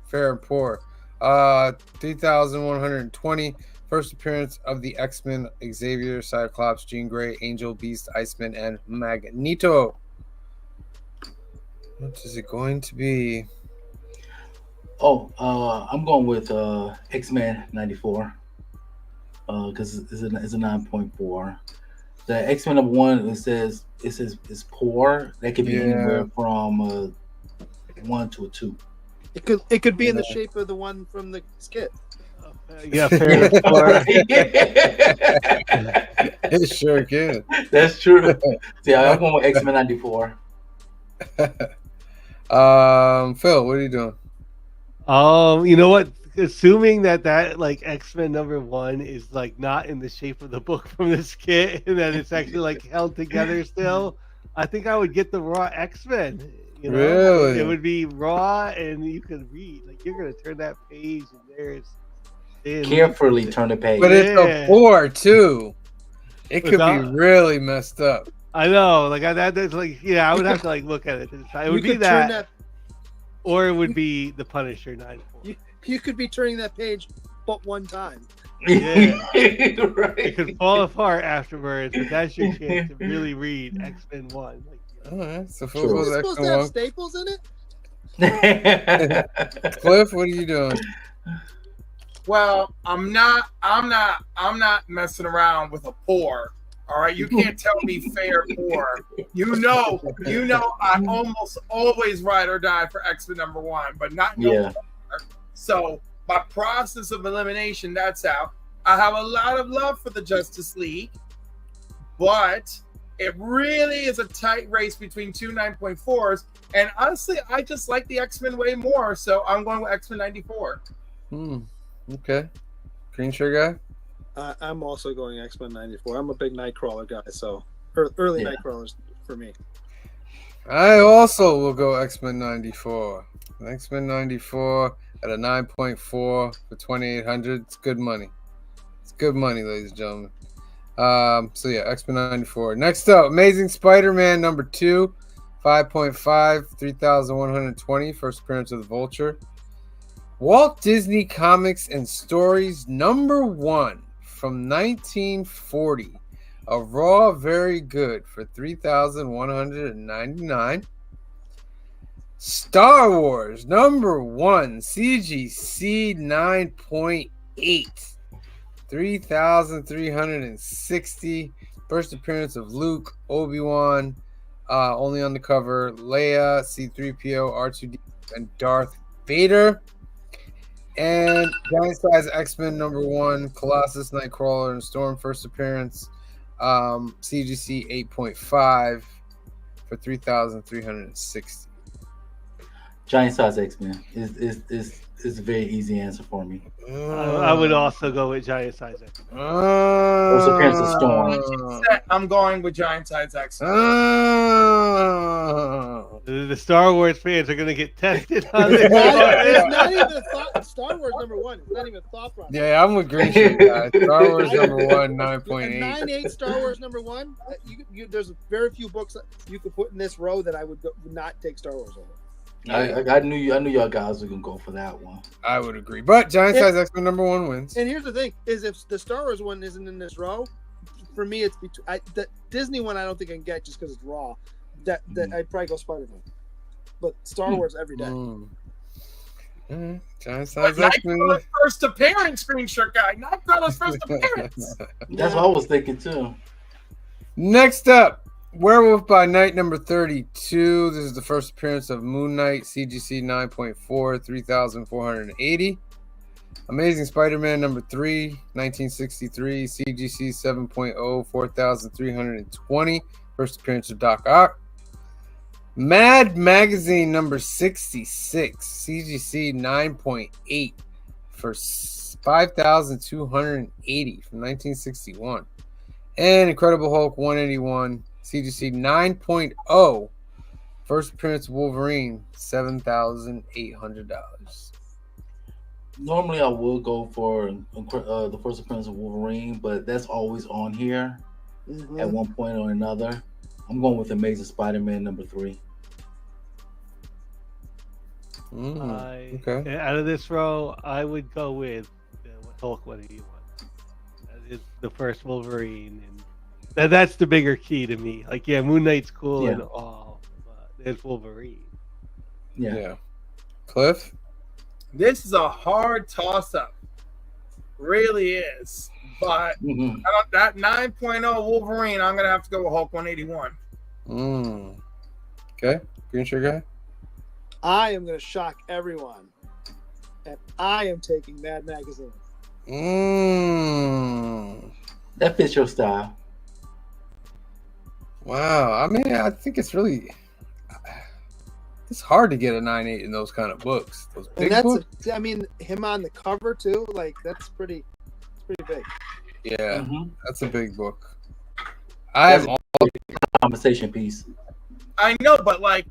Fair and poor. 3,120. First appearance of the X-Men: Xavier, Cyclops, Jean Grey, Angel, Beast, Iceman, and Magneto. What is it going to be? I'm going with X-Men 94 because it's a 9.4. The X-Men number 1 it says it's poor. That could be anywhere from 1 to a 2. It could be in the shape of the one from the skit. Yeah, fair enough. It sure can. That's true. Yeah, I'm going with X-Men 94. Phil, what are you doing? You know what? Assuming that like X-Men number 1 is like not in the shape of the book from the skit and that it's actually like held together still, I think I would get the raw X-Men. You know? Really? It would be raw and you could read. Like you're gonna turn that page and there's Carefully turn the page. But it's a 4 too. It could be really messed up. I know, like that's like I would have to like look at it. It would be that, or it would be the Punisher 9.4. You could be turning that page but one time. Yeah, right. It could fall apart afterwards, but that's your chance to really read X-Men 1. All right, so Is it supposed to have staples in it? Cliff, what are you doing? Well, I'm not messing around with a poor. All right, you can't tell me fair poor. You know, I almost always ride or die for X-Men number 1, but not no more. So by process of elimination, that's out. I have a lot of love for the Justice League, but it really is a tight race between two 9.4s. And honestly, I just like the X-Men way more, so I'm going with X-Men 94. Okay. Green shirt guy? I'm also going X-Men 94. I'm a big Nightcrawler guy, so early Nightcrawlers for me. I also will go X-Men 94. X-Men 94 at a 9.4 for 2,800. It's good money. It's good money, ladies and gentlemen. So yeah, X-Men 94. Next up, Amazing Spider-Man number 2, 5.5, 3,120. First appearance of the Vulture. Walt Disney Comics and Stories number 1 from 1940. A raw, very good for 3,199. Star Wars number 1 CGC 9.8, 3,360. First appearance of Luke, Obi-Wan, only on the cover, Leia, C-3PO, R2D, and Darth Vader. And giant size X-Men number 1, Colossus, Nightcrawler, and Storm. First appearance, CGC 8.5 for 3,360. Giant size X-Men is a very easy answer for me. I would also go with giant size X-Men. First appearance of Storm. I'm going with giant size X-Men. The Star Wars fans are going to get tested on this. It's not even a thought. Star Wars number 1. It's not even a thought process. Yeah, I'm with Green Shirt guy. Star Wars number 1, 9.8. 9.8 Star Wars number 1. There's very few books that you could put in this row that I would not take Star Wars over. I knew y'all guys were gonna go for that one. I would agree, but giant size X-Men number 1 wins. And here's the thing: is if the Star Wars one isn't in this row, for me it's between the Disney one. I don't think I can get just because it's raw. That I'd probably go Spider-Man, but Star Wars every day. Giant size X-Men. First appearance, Green Shirt guy. Nightcrawler's first appearance. That's what I was thinking too. Next up. Werewolf by Night number 32. This is the first appearance of Moon Knight, CGC 9.4, 3,480. Amazing Spider-Man number 3, 1963, CGC 7.0, 4,320. First appearance of Doc Ock. Mad Magazine number 66, CGC 9.8 for 5,280 from 1961. And Incredible Hulk 181. CGC 9.0. First appearance of Wolverine, $7,800. Normally, I would go for the first appearance of Wolverine, but that's always on here at one point or another. I'm going with Amazing Spider-Man number 3. Okay. Out of this row, I would go with Hulk 181. That is the first Wolverine, and that's the bigger key to me. Like, Moon Knight's cool and all, but there's Wolverine. Yeah. Cliff? This is a hard toss-up. Really is. But that 9.0 Wolverine, I'm going to have to go with Hulk 181. Okay. Green shirt guy? I am going to shock everyone. And I am taking Mad Magazine. That fits your style. Wow. I mean, I think it's hard to get a 9.8 in those kind of books. Those big books. I mean, him on the cover too. Like that's pretty big. Yeah, that's a big book. I have a conversation piece. I know, but like,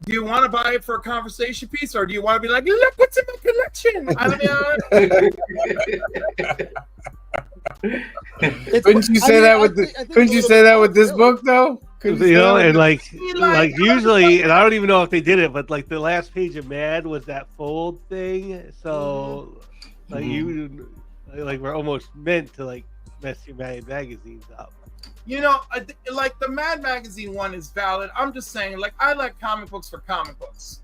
do you want to buy it for a conversation piece, or do you want to be like, look what's in my collection? Couldn't you say that with this book though? And like usually, and I don't even know if they did it, but like the last page of Mad was that fold thing. So like we're almost meant to like mess your Mad magazines up. Like the Mad Magazine one is valid. I'm just saying, like, I like comic books for comic books.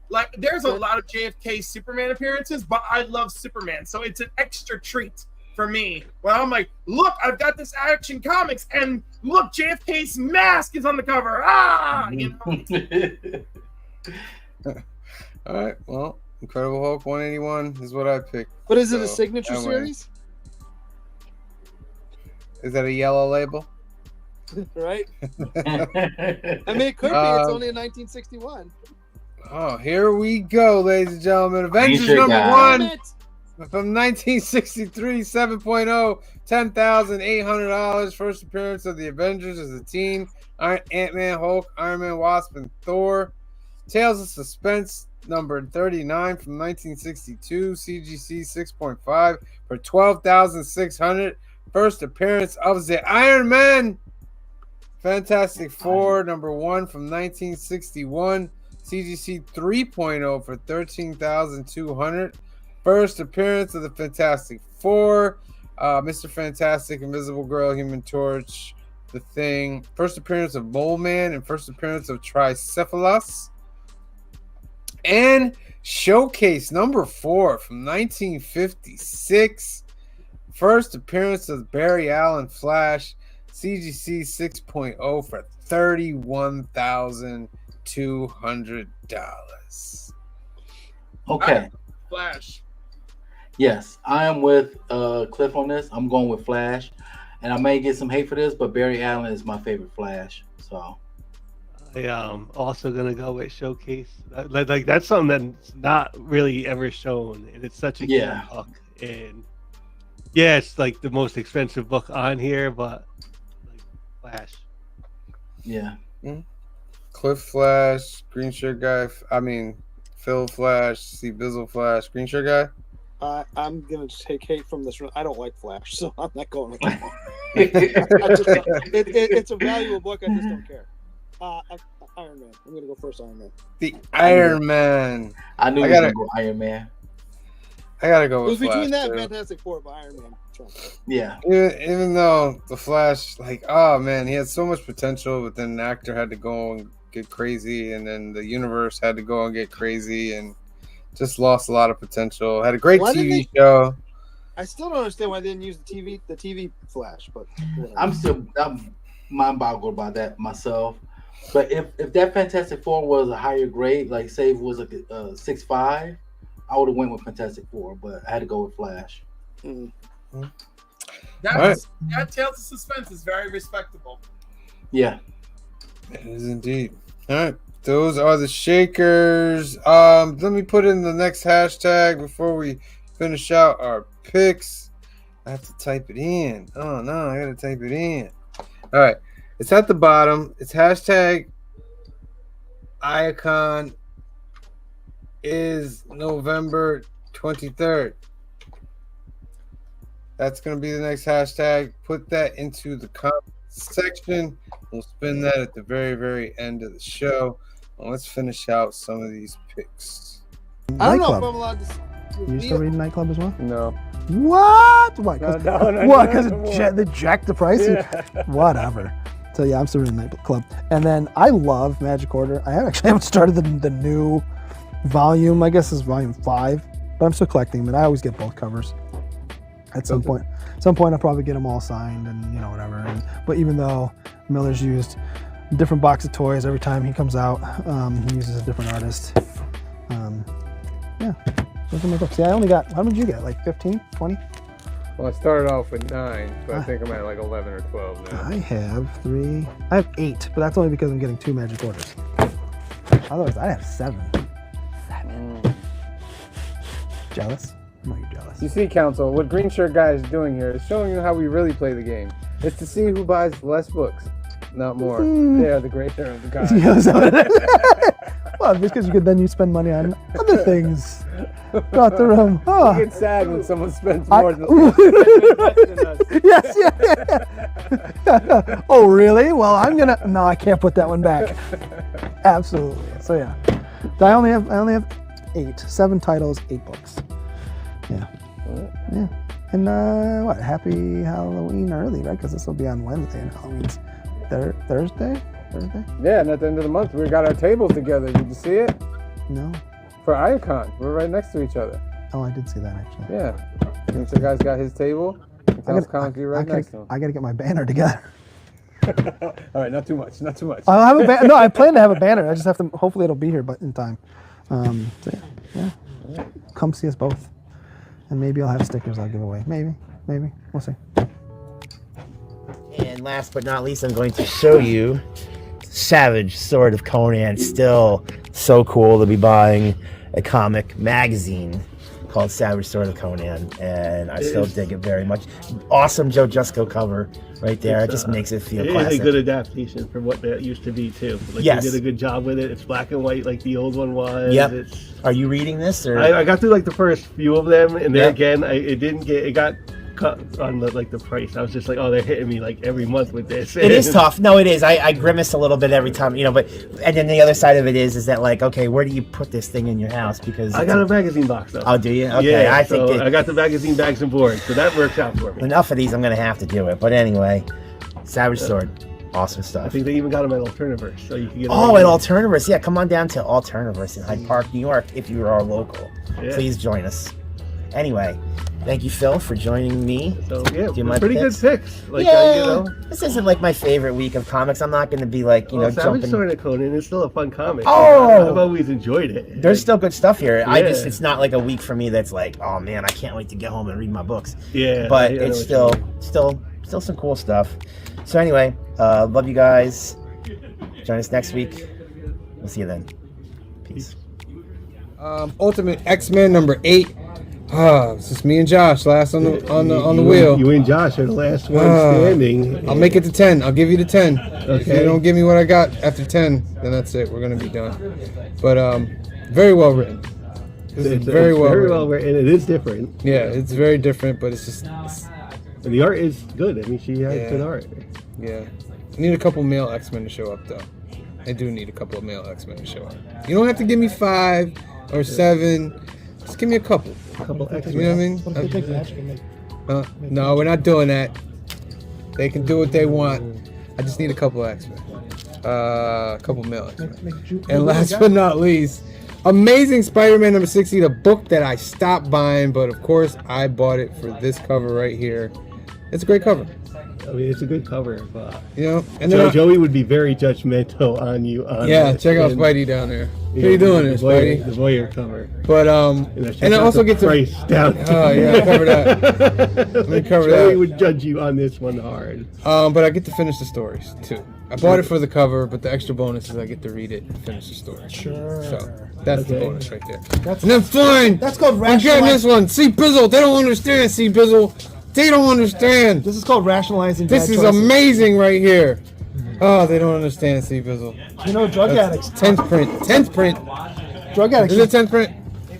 Like there's a lot of JFK Superman appearances, but I love Superman, so it's an extra treat for me when I'm like, look, I've got this Action Comics, and look, JFK's mask is on the cover. All right, well, Incredible Hulk 181 is what I picked. But is it a signature series? Is that a yellow label? Right. I mean, it could be. It's only in 1961. Oh, here we go, ladies and gentlemen. Avengers #1 from 1963, 7.0, $10,800. First appearance of the Avengers as a team. Ant-Man, Hulk, Iron Man, Wasp, and Thor. Tales of Suspense number 39 from 1962, CGC 6.5 for $12,600. First appearance of the Iron Man. Fantastic Four number 1 from 1961, CGC 3.0 for $13,200. First appearance of the Fantastic Four, Mr. Fantastic, Invisible Girl, Human Torch, The Thing. First appearance of Mole Man and first appearance of Tricephalus. And Showcase number 4 from 1956. First appearance of Barry Allen Flash, CGC 6.0 for $31,200. Okay. Flash. Yes, I am with Cliff on this. I'm going with Flash, and I may get some hate for this, but Barry Allen is my favorite Flash. So I'm also gonna go with Showcase. Like that's something that's not really ever shown, and it's such a good book. And yeah, it's like the most expensive book on here, but like Flash. Yeah. Cliff Flash, Green Shirt Guy. Phil Flash, C Bizzle Flash, Green Shirt Guy. I'm gonna take hate from this room. I don't like Flash, so I'm not going with that. It's a valuable book. I just don't care. Iron Man. I'm gonna go first. Iron Man. The Iron Man. I knew you were gonna go Iron Man. I gotta go with It was between Flash, that and too. Fantastic Four, but Iron Man. Yeah. Even though the Flash, he had so much potential, but then the actor had to go and get crazy, and then the universe had to go and get crazy, and just lost a lot of potential. Had a great TV show. I still don't understand why they didn't use the TV Flash, but whatever. I'm mind boggled by that myself. But if that Fantastic Four was a higher grade, like say it was like a 6.5, I would have went with Fantastic Four, but I had to go with Flash. That Tales of Suspense is very respectable. Yeah. It is indeed. All right. Those are the shakers. Let me put in the next hashtag before we finish out our picks. I have to type it in. Oh, no. I got to type it in. All right. It's at the bottom. It's hashtag Iacon is November 23rd. That's going to be the next hashtag. Put that into the comment section. We'll spin that at the very, very end of the show. Well, let's finish out some of these picks. I don't know if Nightclub. I'm allowed to. You still reading Nightclub as well? No. What? Why? Because No, they jacked the price? Yeah. Whatever. So yeah, I'm still reading Nightclub. And then I love Magic Order. I haven't started the new volume, I guess, is volume 5, but I'm still collecting them, and I always get both covers. At some point, I'll probably get them all signed and whatever. But even though Miller's used a different box of toys every time he comes out, he uses a different artist. Yeah, those are my books. Yeah, I only got. How many did you get? Like 15, 20? Well, I started off with 9, but I think I'm at like 11 or 12 now. I have 8, but that's only because I'm getting 2 magic orders. Otherwise, I have 7. Jealous? I'm not jealous. You see, Council, what Green Shirt Guy is doing here is showing you how we really play the game. It's to see who buys less books, not more. They are the greater of the guys. Yeah, is that what it is? Well, because you spend money on other things. Got the room. Oh. You get sad when someone spends more than us. Yes, yeah. Oh, really? Well, no, I can't put that one back. Absolutely. So yeah, I only have 8, 7 titles, 8 books. Yeah. Yeah. And what? Happy Halloween early, right? Because this will be on Wednesday and Halloween's Thursday. Yeah, and at the end of the month, we got our tables together. Did you see it? No. For Icon, we're right next to each other. Oh, I did see that actually. Yeah. Since the guy's got his table, Comics be right next to him. I gotta get my banner together. All right, not too much. I'll have a banner. No, I plan to have a banner. I just have to. Hopefully, it'll be here, but in time. So yeah. Come see us both, and maybe I'll have stickers I'll give away. Maybe. We'll see. And last but not least, I'm going to show you Savage Sword of Conan. Still so cool to be buying a comic magazine called Savage Sword of Conan, and I still dig it very much. Awesome Joe Jusko cover right there. It just makes it feel classic. It is a good adaptation from what that used to be too. Like yes. They did a good job with it. It's black and white like the old one was. Yep. Are you reading this? Or? I got through like the first few of them, and then again, it got cut on the price. I was just like, oh, they're hitting me like every month with this. It is tough. No, it is. I grimace a little bit every time, but and then the other side of it is that like, okay, where do you put this thing in your house? Because I got a magazine box though. Oh, do you? Okay, yeah, I think I got the magazine bags and boards, so that works out for me. Enough of these, I'm gonna have to do it. But anyway, Savage Sword, awesome stuff. I think they even got them at Alternaverse, so you can get. Oh, at Alternaverse, yeah, come on down to Alternaverse in Hyde Park, New York, if you are local. Yeah. Please join us. Anyway, thank you, Phil, for joining me. So yeah, pretty good picks. Like, this isn't like my favorite week of comics. I'm not going to be like, Savage jumping. Sword of Conan is still a fun comic. Oh, I've always enjoyed it. There's still good stuff here. Yeah. It's not like a week for me that's like, oh man, I can't wait to get home and read my books. Yeah, but it's still some cool stuff. So anyway, love you guys. Join us next week. We'll see you then. Peace. Ultimate X-Men number 8. It's just me and Josh last on the wheel. You and Josh are the last one standing. I'll make it to 10. I'll give you the 10. Okay. If you don't give me what I got after 10, then that's it. We're gonna be done. But very well written. It's very well written. It is different. Yeah, it's very different, but it's just. And the art is good. I mean, she has good art. Yeah. I need a couple male X-Men to show up though. I do need a couple of male X-Men to show up. You don't have to give me 5 or 7. Just give me a couple. X-Men. You know what I mean? No, we're not doing that. They can do what they want. I just need a couple of X-Men. A couple male X-Men. And last but not least, Amazing Spider-Man number 60, the book that I stopped buying, but of course I bought it for this cover right here. It's a great cover. I mean, it's a good cover, but and Joey would be very judgmental on you. Check out Spidey down there. What are you doing there, Spidey? The Voyeur cover. But and I also get to price down. Oh yeah, I'll cover that. Let me cover that. Joey would judge you on this one hard. But I get to finish the stories too. I bought it for the cover, but the extra bonus is I get to read it and finish the story. Sure. So that's the bonus right there. That's fine. That's called I'm getting this one. See Bizzle. They don't understand. See Bizzle. They don't understand. This is called rationalizing. This is amazing right here. Oh, they don't understand. See Bizzle. You know, drug addicts. 10th print. 10th print. Drug addicts. Is it 10th print?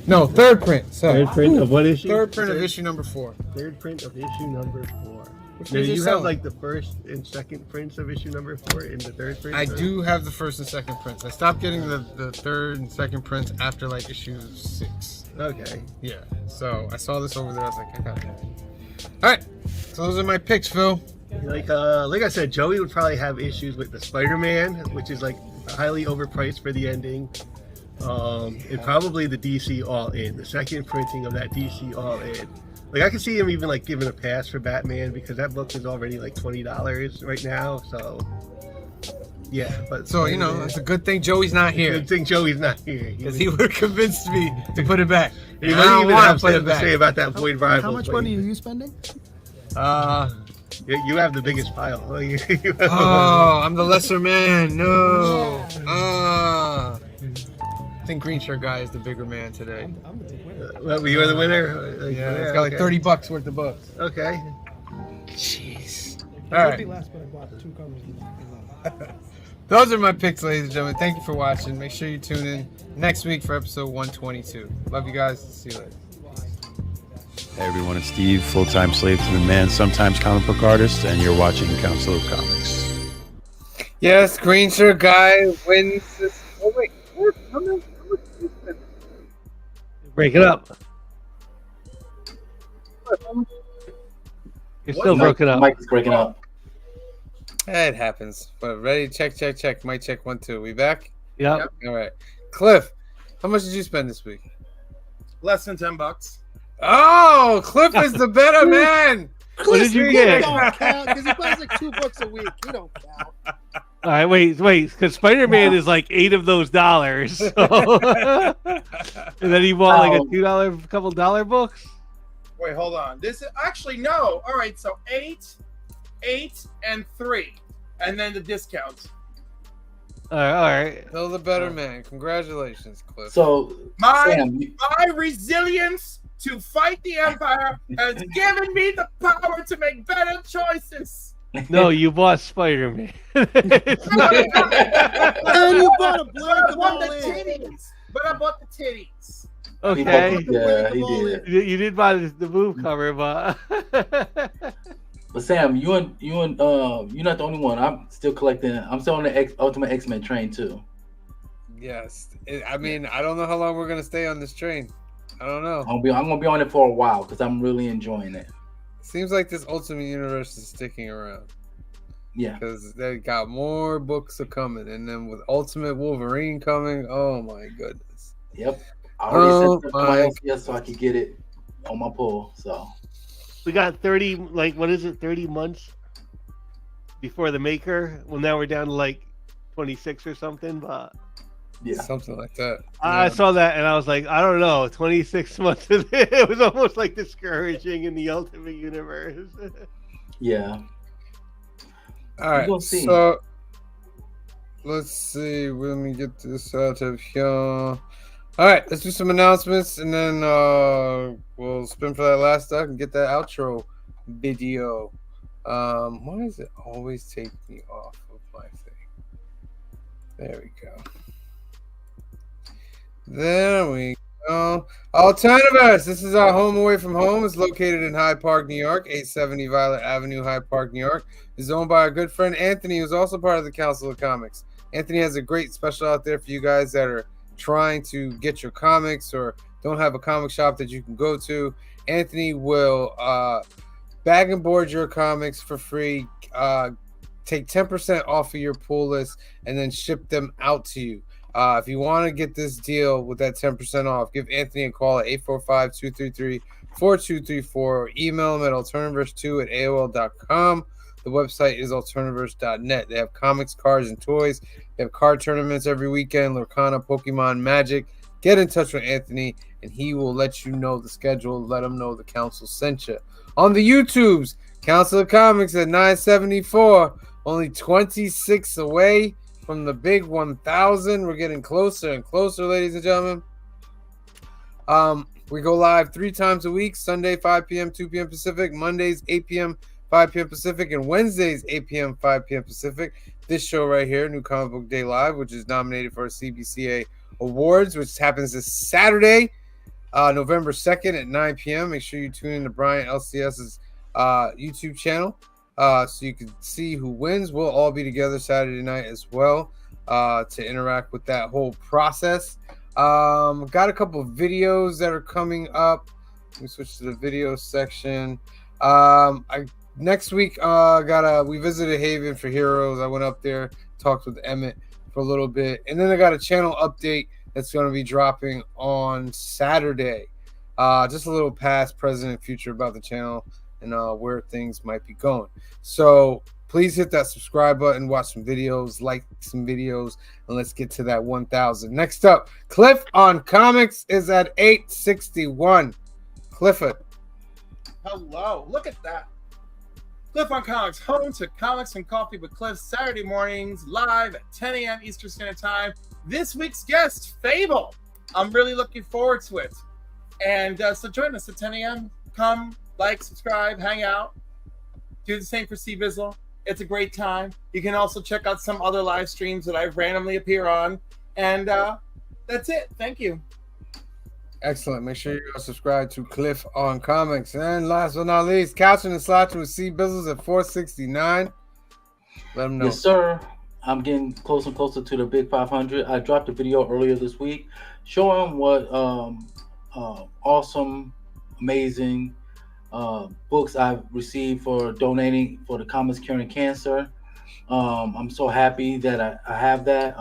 No, 3rd print. Sorry. 3rd print of what issue? 3rd print of issue number 4. 3rd print of issue number 4. Which Now, means you you're have selling. like the 1st and 2nd prints of issue number 4 in the 3rd print? I do have the 1st and 2nd prints. I stopped getting the 3rd and 2nd prints after like issue 6. Okay. Yeah. So I saw this over there. I was like, I got it. All right. So those are my picks, Phil. Like I said, Joey would probably have issues with the Spider-Man, which is like highly overpriced for the ending. And probably the DC All In, the second printing of that DC All In. Like I can see him even like giving a pass for Batman because that book is already like $20 right now. So yeah, but So you know, it's a good thing Joey's not here. Good thing Joey's not here Because he would have convinced me to put it back. He I might don't even want have to put something it to say back. about that Void Rivals. How much money are you spending? You have the biggest pile. I'm the lesser man. No. I think Green Shirt Guy is the bigger man today. Well, you are the winner. Yeah, it's got like $30 worth of books. Okay. Jeez. All All right. right. Last, but I bought 2 covers. Those are my picks, ladies and gentlemen. Thank you for watching. Make sure you tune in next week for episode 122. Love you guys. See you later. Hey everyone, it's Steve, full-time slave to the man, sometimes comic book artist, and you're watching Council of Comics. Yes, Green Shirt Guy wins this. Oh wait, how much did you spend? Break it up. You're still broken up. Mike is breaking up. It happens. But ready? Check. Mic check 1 2. We back? Yep. All right. Cliff, how much did you spend this week? Less than $10. Oh, Cliff is the better man. What did you get? Don't count because he buys like 2 books a week. He don't count. All right, wait, because Spider-Man is like $8 of those dollars. So. And then he bought like a $2, couple dollar books. Wait, hold on. This is actually no. All right, so 8, and 3, and then the discount. All right. Still the better man. Congratulations, Cliff. So My Sam, resilience to fight the Empire has given me the power to make better choices. No, you bought Spider-Man. And you bought a blank of all in. titties. But I bought the titties. Okay. Yeah, he did. You did buy the move cover, but But Sam, you're not the only one. I'm still collecting. I'm still on the Ultimate X-Men train too. Yes. I mean, I don't know how long we're gonna stay on this train. I don't know. I'm gonna be on it for a while because I'm really enjoying it. Seems like this Ultimate Universe is sticking around. Yeah. Because they got more books are coming, and then with Ultimate Wolverine coming, oh my goodness. Yep. I already set up my my LCS so I could get it on my pull. So we got 30, like, what is it, 30 months before the maker? Well, now we're down to like 26 or something, but yeah, something like that. I saw that and I was like, I don't know, 26 months of it. It was almost like discouraging in the Ultimate Universe. yeah. All right, We'll see. so let's see. Let me get this out of here. All right, let's do some announcements, and then we'll spin for that last duck and get that outro video. Why does it always take me off of my thing? There we go. There we go. Alternaverse. This is our home away from home. It's located in Hyde Park, New York, 870 Violet Avenue, Hyde Park, New York. It's owned by our good friend Anthony, who's also part of the Council of Comics. Anthony has a great special out there for you guys that are trying to get your comics or don't have a comic shop that you can go to. Anthony will bag and board your comics for free, take 10% off of your pull list, and then ship them out to you. If you want to get this deal with that 10% off, give Anthony a call at 845-233-4234 or email him at alternaverse2@aol.com. The website is alternaverse.net. They have comics, cards, and toys. They have card tournaments every weekend, Lorcana, Pokemon, Magic. Get in touch with Anthony, and he will let you know the schedule. Let him know the council sent you. On the YouTubes, Council of Comics at 974, only 26 away from the big 1,000. We're getting closer and closer, ladies and gentlemen. We go live 3 times a week, Sunday, 5 p.m., 2 p.m. Pacific, Mondays, 8 p.m., 5 p.m. Pacific, and Wednesdays, 8 p.m., 5 p.m. Pacific. This show right here, New Comic Book Day Live, which is nominated for a CBCA Awards, which happens this Saturday, November 2nd at 9 p.m. Make sure you tune in to Brian LCS's YouTube channel so you can see who wins. We'll all be together Saturday night as well to interact with that whole process. Got a couple of videos that are coming up. Let me switch to the video section. Next week, we visited Haven for Heroes. I went up there, talked with Emmett for a little bit, and then I got a channel update It's going to be dropping on Saturday. Just a little past, present, and future about the channel and where things might be going. So please hit that subscribe button, watch some videos, like some videos, and let's get to that 1,000. Next up, Cliff on Comics is at 861. Clifford. Hello, look at that. Cliff on Comics, home to Comics and Coffee with Cliff, Saturday mornings, live at 10 a.m. Eastern Standard Time. This week's guest, Fable. I'm really looking forward to it. And so join us at 10 a.m. Come, like, subscribe, hang out. Do the same for C Bizzle. It's a great time. You can also check out some other live streams that I randomly appear on. And that's it. Thank you. Excellent. Make sure you go subscribe to Cliff on Comics. And last but not least, Couching and Slouching with C Bizzles at 469. Let them know. Yes, sir. I'm getting closer and closer to the big 500. I dropped a video earlier this week showing what awesome, amazing books I've received for donating for the Comics Curing Cancer. I'm so happy that I have that.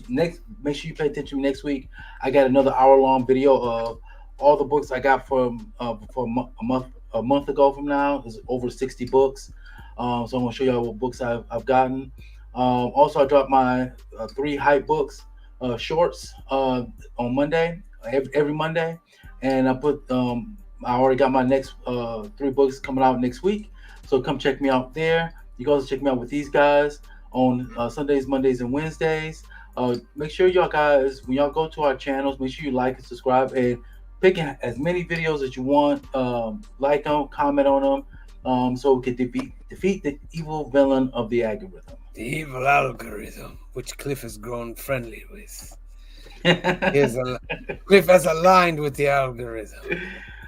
Make sure you pay attention next week. I got another hour-long video of all the books I got from a month ago from now. It's over 60 books. So I'm gonna show y'all what books I've gotten. Also, I dropped my 3 hype books shorts on Monday, every Monday, and I put I already got my next 3 books coming out next week. So come check me out there. You can also check me out with these guys on Sundays, Mondays, and Wednesdays. Make sure y'all guys, when y'all go to our channels, make sure you like and subscribe and pick as many videos as you want. Like them, comment on them, so we can defeat the evil villain of the algorithm. The evil algorithm, which Cliff has grown friendly with. Cliff has aligned with the algorithm.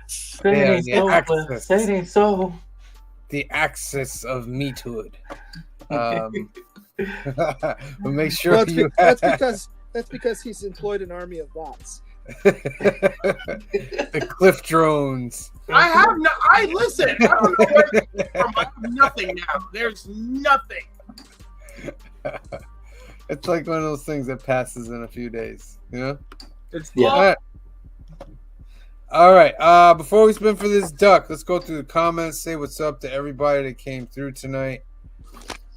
Say it ain't so. The axis of meathood. But make sure well, that's because he's employed an army of bots. The Cliff drones. I have no. Listen. I don't know where to get from. I have nothing now. There's nothing. It's like one of those things that passes in a few days. You know. It's All right. Before we spin for this duck, let's go through the comments. Say what's up to everybody that came through tonight.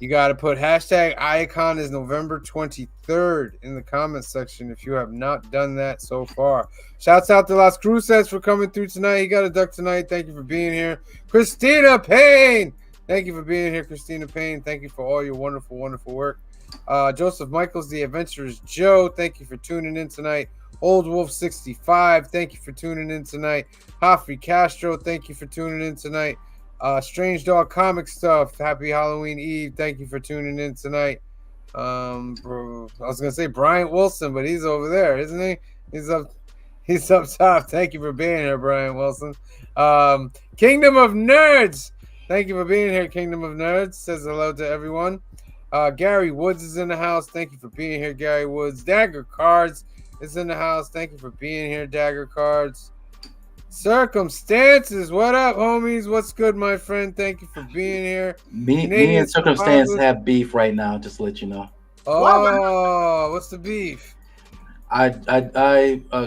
You got to put hashtag Icon is November 23rd in the comments section if you have not done that so far. Shouts out to Las Cruces for coming through tonight. You got a duck tonight. Thank you for being here. Christina Payne. Thank you for being here, Christina Payne. Thank you for all your wonderful, wonderful work. Joseph Michaels, the Adventurers Joe. Thank you for tuning in tonight. Old Wolf 65. Thank you for tuning in tonight. Hafri Castro. Thank you for tuning in tonight. Strange Dog Comic Stuff. Happy Halloween Eve. Thank you for tuning in tonight. I was gonna say Brian Wilson, but he's over there, isn't he? He's up top. Thank you for being here, Brian Wilson. Kingdom of Nerds. Thank you for being here, Kingdom of Nerds. Says hello to everyone. Gary Woods is in the house. Thank you for being here, Gary Woods. Dagger Cards is in the house. Thank you for being here, Dagger Cards. Circumstances, what up, homies? What's good, my friend? Thank you for being here. Me and Circumstance have beef right now, just to let you know. Oh, what's the beef? I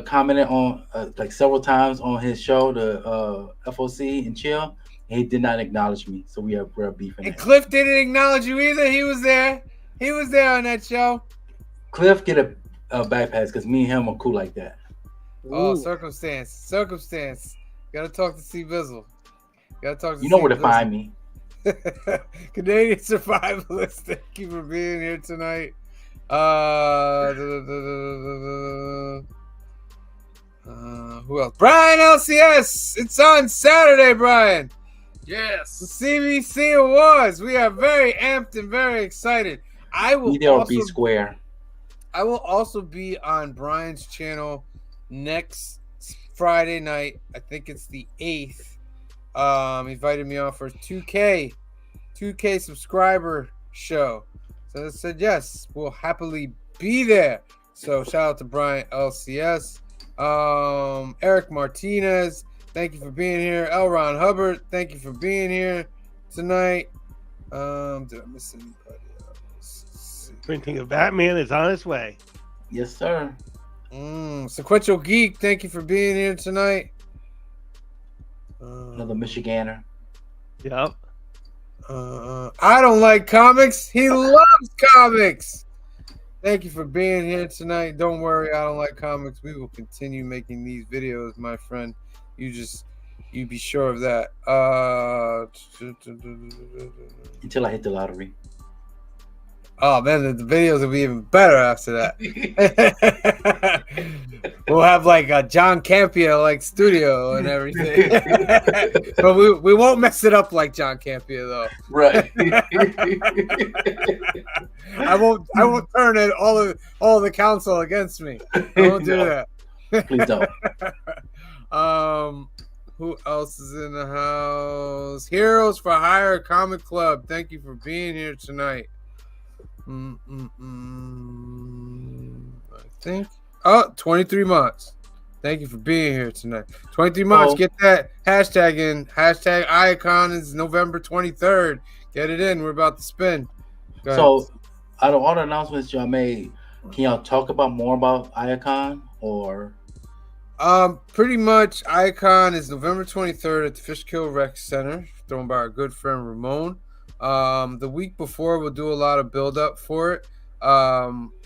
commented on like several times on his show, the FOC and Chill, and he did not acknowledge me, so we're beefing. And Cliff didn't acknowledge you either. He was there. He was there on that show. Cliff get a back pass because me and him are cool like that. Oh, circumstance. Gotta talk to C Bizzle. Gotta talk to you know C where to Bizzle. find me. Canadian Survivalist, thank you for being here tonight. Who else? Brian LCS. It's on Saturday, Brian. Yes. The CBC Awards. We are very amped and very excited. I will Be there or be square. I will also be on Brian's channel next Friday night. I think it's the 8th. Invited me on for a 2K subscriber show. So I said yes, we'll happily be there. So shout out to Brian LCS. Eric Martinez, thank you for being here. L. Ron Hubbard, thank you for being here tonight. Did I miss anybody else? Printing of Batman is on its way. Yes, sir. Sequential Geek, thank you for being here tonight. Another Michiganer. Yep. I don't like comics. He loves comics. Thank you for being here tonight. Don't worry, I don't like comics. We will continue making these videos, my friend. You be sure of that. Until I hit the lottery. Oh man, the videos will be even better after that. We'll have like a John Campia like studio and everything, but we won't mess it up like John Campia though. Right. I won't turn it all the council against me. I won't do that. Please don't. Who else is in the house? Heroes for Hire Comic Club. Thank you for being here tonight. I think 23 months. Thank you for being here tonight. 23 months. Get that hashtag in. Hashtag Icon is November 23rd. Get it in. We're about to spin. So, out of all the announcements y'all made, can y'all talk about more about Icon or? Pretty much Icon is November 23rd at the Fishkill Rec Center, thrown by our good friend Ramon. The week before, we'll do a lot of build up for it.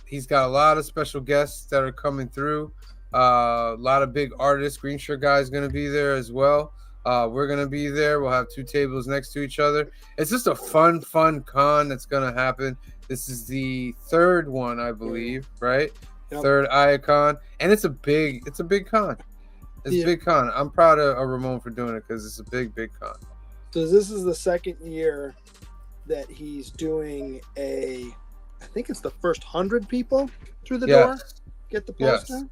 He's got a lot of special guests that are coming through. A lot of big artists. Green Shirt Guy is going to be there as well. We're going to be there. We'll have 2 tables next to each other. It's just a fun con that's going to happen. This is the 3rd one, I believe, right? Yep. 3rd Icon, and it's a big con. It's a big con. I'm proud of Ramon for doing it because it's a big con. So this is the 2nd year that he's doing I think it's the first 100 people through the door get the poster.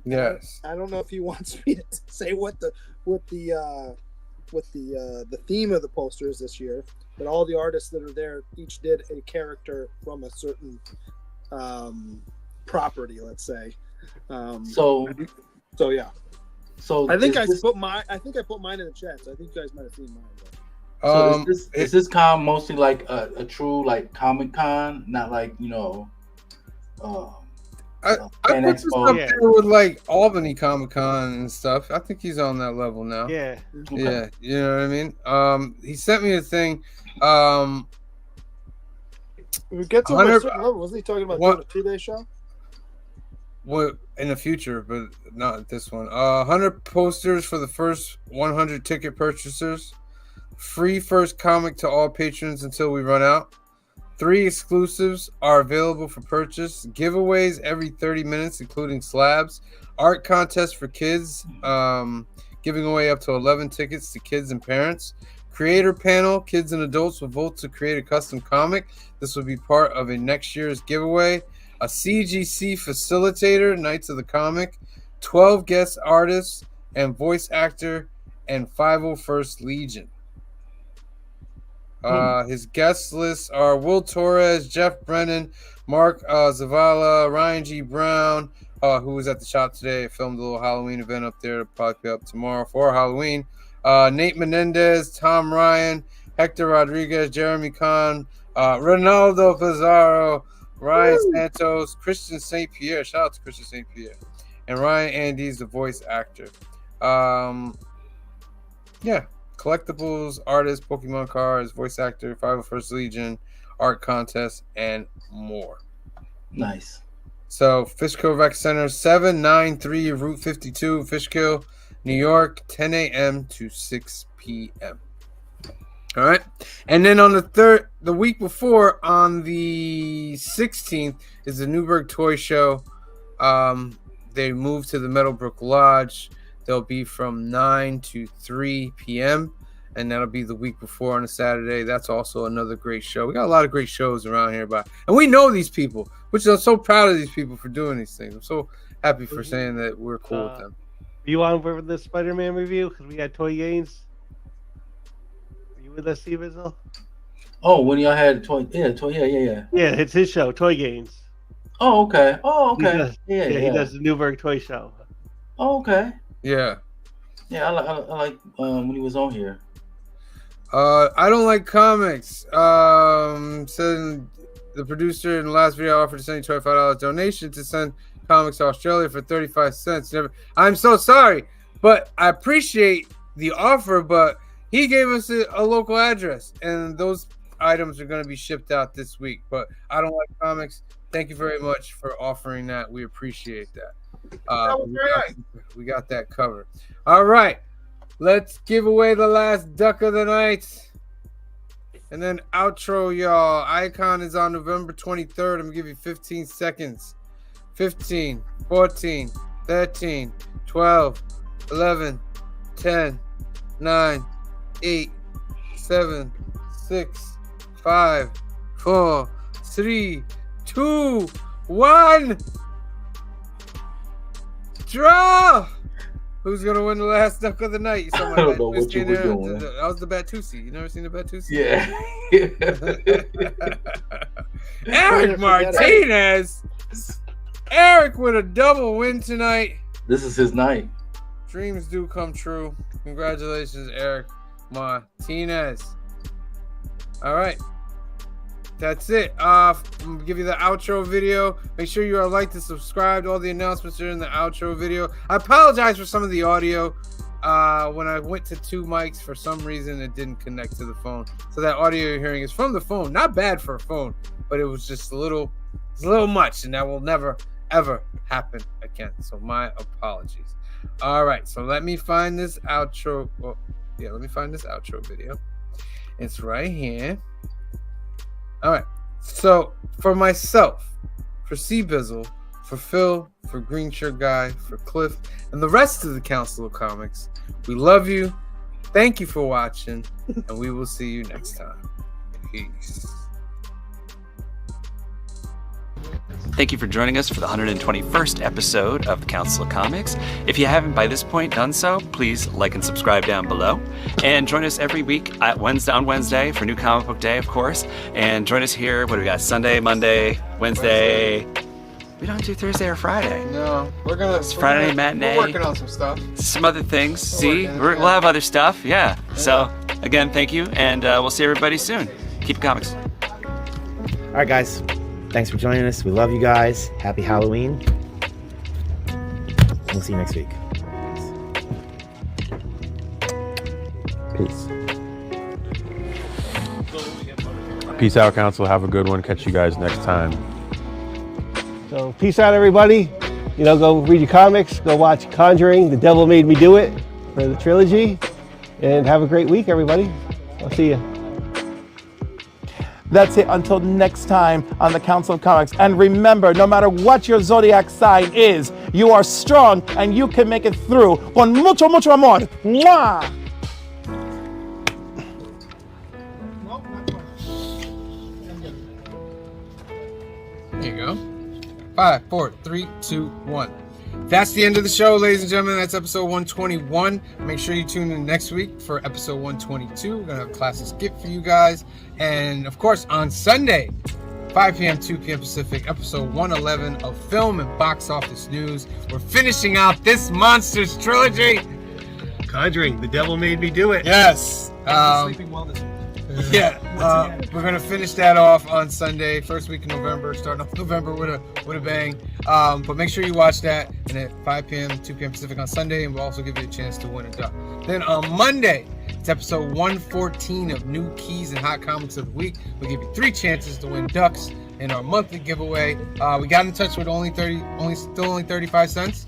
Yes. I don't know if he wants me to say what the theme of the poster is this year, but all the artists that are there each did a character from a certain property, let's say. So yeah. So I think I put mine in the chat. So I think you guys might have seen mine. So is this con mostly like a true like Comic Con, not like I put this up there with like Albany Comic Con and stuff. I think he's on that level now. Yeah. Yeah, you know what I mean? He sent me a thing. We get to a certain level. Wasn't he talking about doing a 2-day show? Well, in the future, but not this one. 100 posters for the first 100 ticket purchasers. Free first comic to all patrons until we run out. 3 exclusives are available for purchase. Giveaways every 30 minutes, including slabs. Art contest for kids, giving away up to 11 tickets to kids and parents. Creator panel, kids and adults will vote to create a custom comic. This will be part of a next year's giveaway. A CGC facilitator, Knights of the Comic. 12 guest artists and voice actor, and 501st Legion. His guest lists are Will Torres, Jeff Brennan, Mark Zavala, Ryan G. Brown, who was at the shop today. I filmed a little Halloween event up there. It'll probably be up tomorrow for Halloween. Nate Menendez, Tom Ryan, Hector Rodriguez, Jeremy Kahn, Ronaldo Pizarro, Ryan Santos, Christian St. Pierre. Shout out to Christian St. Pierre. And Ryan Andes, the voice actor. Collectibles, artists, Pokemon cards, voice actor, 501st Legion, art contest, and more. Nice. So, Fishkill Rec Center, 793 Route 52, Fishkill, New York, 10 a.m. to 6 p.m. All right. And then on the week before, on the 16th, is the Newburgh Toy Show. They moved to the Meadowbrook Lodge. They'll be from 9 to 3 p.m. And that'll be the week before on a Saturday. That's also another great show. We got a lot of great shows around here. And we know these people, which I'm so proud of these people for doing these things. I'm so happy for saying that we're cool with them. Are you on for the Spider-Man review? Because we had Toy Gaines. Are you with us, Steve Izzle? Oh, when y'all had Toy. Yeah, it's his show, Toy Gaines. Oh, okay. He does the Newburgh Toy Show. Oh, okay. Yeah. Yeah, I like when he was on here. I don't like comics. Said the producer in the last video offered to send you $25 donation to send Comics Australia for 35 cents. I'm so sorry, but I appreciate the offer, but he gave us a local address, and those items are going to be shipped out this week. But I don't like comics. Thank you very much for offering that. We appreciate that. We got that covered. All right. Let's give away the last duck of the night. And then outro, y'all. Icon is on November 23rd. I'm going to give you 15 seconds. 15, 14, 13, 12, 11, 10, 9, 8, 7, 6, 5, 4, 3, 2, 1. Draw. Who's gonna win the last duck of the night? You saw my I don't know what you were doing. That was the Batusi. You never seen the Batusi? Yeah. Eric Martinez. Eric with a double win tonight. This is his night. Dreams do come true. Congratulations, Eric Martinez. All right. That's it. I'm going to give you the outro video. Make sure you are like and subscribe to all the announcements are in the outro video. I apologize for some of the audio. When I went to 2 mics, for some reason, it didn't connect to the phone. So that audio you're hearing is from the phone. Not bad for a phone, but it was just a little much, and that will never, ever happen again. So my apologies. All right. So let me find this outro. Well, yeah, let me find this outro video. It's right here. All right, so for myself, for C-Bizzle, for Phil, for Green Shirt Guy, for Cliff, and the rest of the Council of Comics, we love you. Thank you for watching, and we will see you next time. Peace. Thank you for joining us for the 121st episode of the Council of Comics. If you haven't by this point done so, please like and subscribe down below. And join us every week on Wednesday for New Comic Book Day, of course. And join us here, what do we got, Sunday, Monday, Wednesday. We don't do Thursday or Friday. No, it's Friday matinee. We're working on some stuff. Some other things. We'll have other stuff, yeah. So, again, thank you, and we'll see everybody soon. Keep comics. All right, guys. Thanks for joining us. We love you guys. Happy Halloween. We'll see you next week. Peace. Peace out, Council. Have a good one. Catch you guys next time. So peace out, everybody. You know, go read your comics. Go watch Conjuring, The Devil Made Me Do It for the trilogy. And have a great week, everybody. I'll see you. That's it until next time on the Council of Comics. And remember, no matter what your zodiac sign is, you are strong and you can make it through. Con mucho, mucho amor. Mwah! There you go. 5, 4, 3, 2, 1. That's the end of the show, ladies and gentlemen. That's episode 121. Make sure you tune in next week for episode 122. We're going to have a classic skit for you guys. And, of course, on Sunday, 5 p.m., 2 p.m. Pacific, episode 111 of Film and Box Office News. We're finishing out this Monsters trilogy. Conjuring, The Devil Made Me Do It. Yes. Sleeping Wellness. Yeah, we're gonna finish that off on Sunday, first week of November, starting off November with a bang. But make sure you watch that, and at 5 p.m., 2 p.m. Pacific on Sunday, and we'll also give you a chance to win a duck. Then on Monday, it's episode 114 of New Keys and Hot Comics of the Week. We'll give you 3 chances to win ducks in our monthly giveaway. We got in touch with only 35 cents.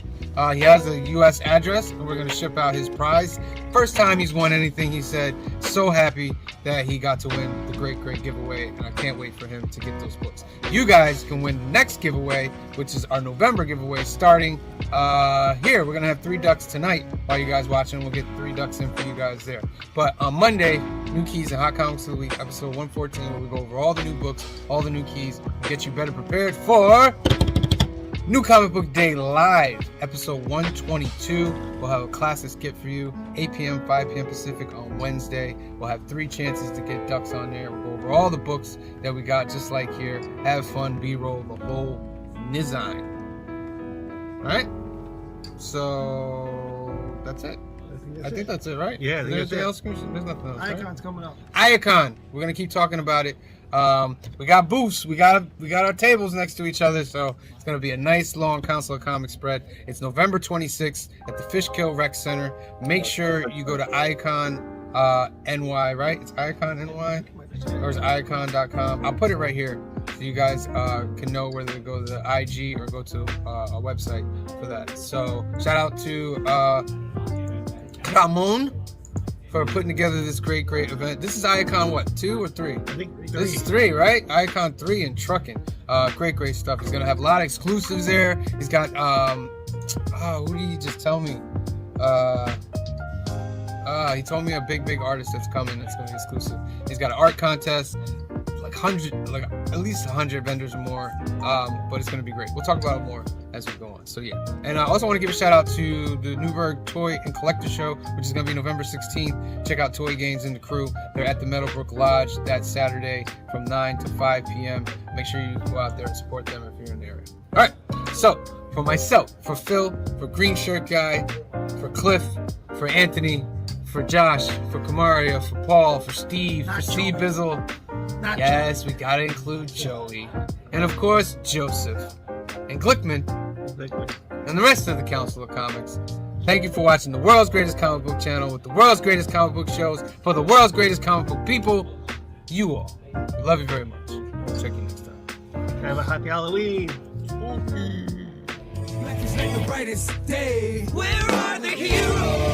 He has a U.S. address, and we're going to ship out his prize. First time he's won anything, he said. So happy that he got to win the great giveaway, and I can't wait for him to get those books. You guys can win the next giveaway, which is our November giveaway, starting here. We're going to have 3 ducks tonight while you guys watching. We'll get 3 ducks in for you guys there. But on Monday, New Keys and Hot Comics of the Week, episode 114, where we go over all the new books, all the new keys, get you better prepared for New Comic Book Day Live, episode 122. We'll have a classic skit for you, 8 p.m., 5 p.m. Pacific on Wednesday. We'll have 3 chances to get ducks on there. We'll go over all the books that we got, just like here. Have fun, B-roll, the whole nizine. All right? So, that's it. I think that's it, right? Yeah, I think There's that's anything else? There's nothing else. Right? Icon's coming up. Iacon. We're gonna keep talking about it. We got booths. We got our tables next to each other, so it's gonna be a nice long Council of Comics spread. It's November 26th at the Fishkill Rec Center. Make sure you go to Iacon NY, right? It's Iacon NY, or it's Iacon.com. I'll put it right here so you guys can know whether to go to the IG or go to a website for that. So shout out to Ramon for putting together this great event. This is Iacon what, 2 or 3? I think 3. This is 3, right? Iacon 3 in trucking. Great stuff. He's gonna have a lot of exclusives there. He's got who did he just tell me? He told me a big artist that's coming that's gonna be exclusive. He's got an art contest, like at least 100 vendors or more. But it's gonna be great. We'll talk about it more as we go on. So yeah. And I also want to give a shout out to the Newburgh Toy and Collector Show, which is gonna be November 16th. Check out Toy Games and the crew. They're at the Meadowbrook Lodge that Saturday from 9 to 5 p.m. Make sure you go out there and support them if you're in the area. All right. So for myself, for Phil, for Green Shirt Guy, for Cliff, for Anthony, for Josh, for Kamaria, for Paul, for Steve, for Steve Bizzle. Yes, we gotta include Joey. And of course, Joseph. And Glickman. And the rest of the Council of Comics. Thank you for watching the world's greatest comic book channel with the world's greatest comic book shows for the world's greatest comic book people. You all. We love you very much. Check you next time. Have a happy Halloween. Life is like the brightest day. Where are the heroes?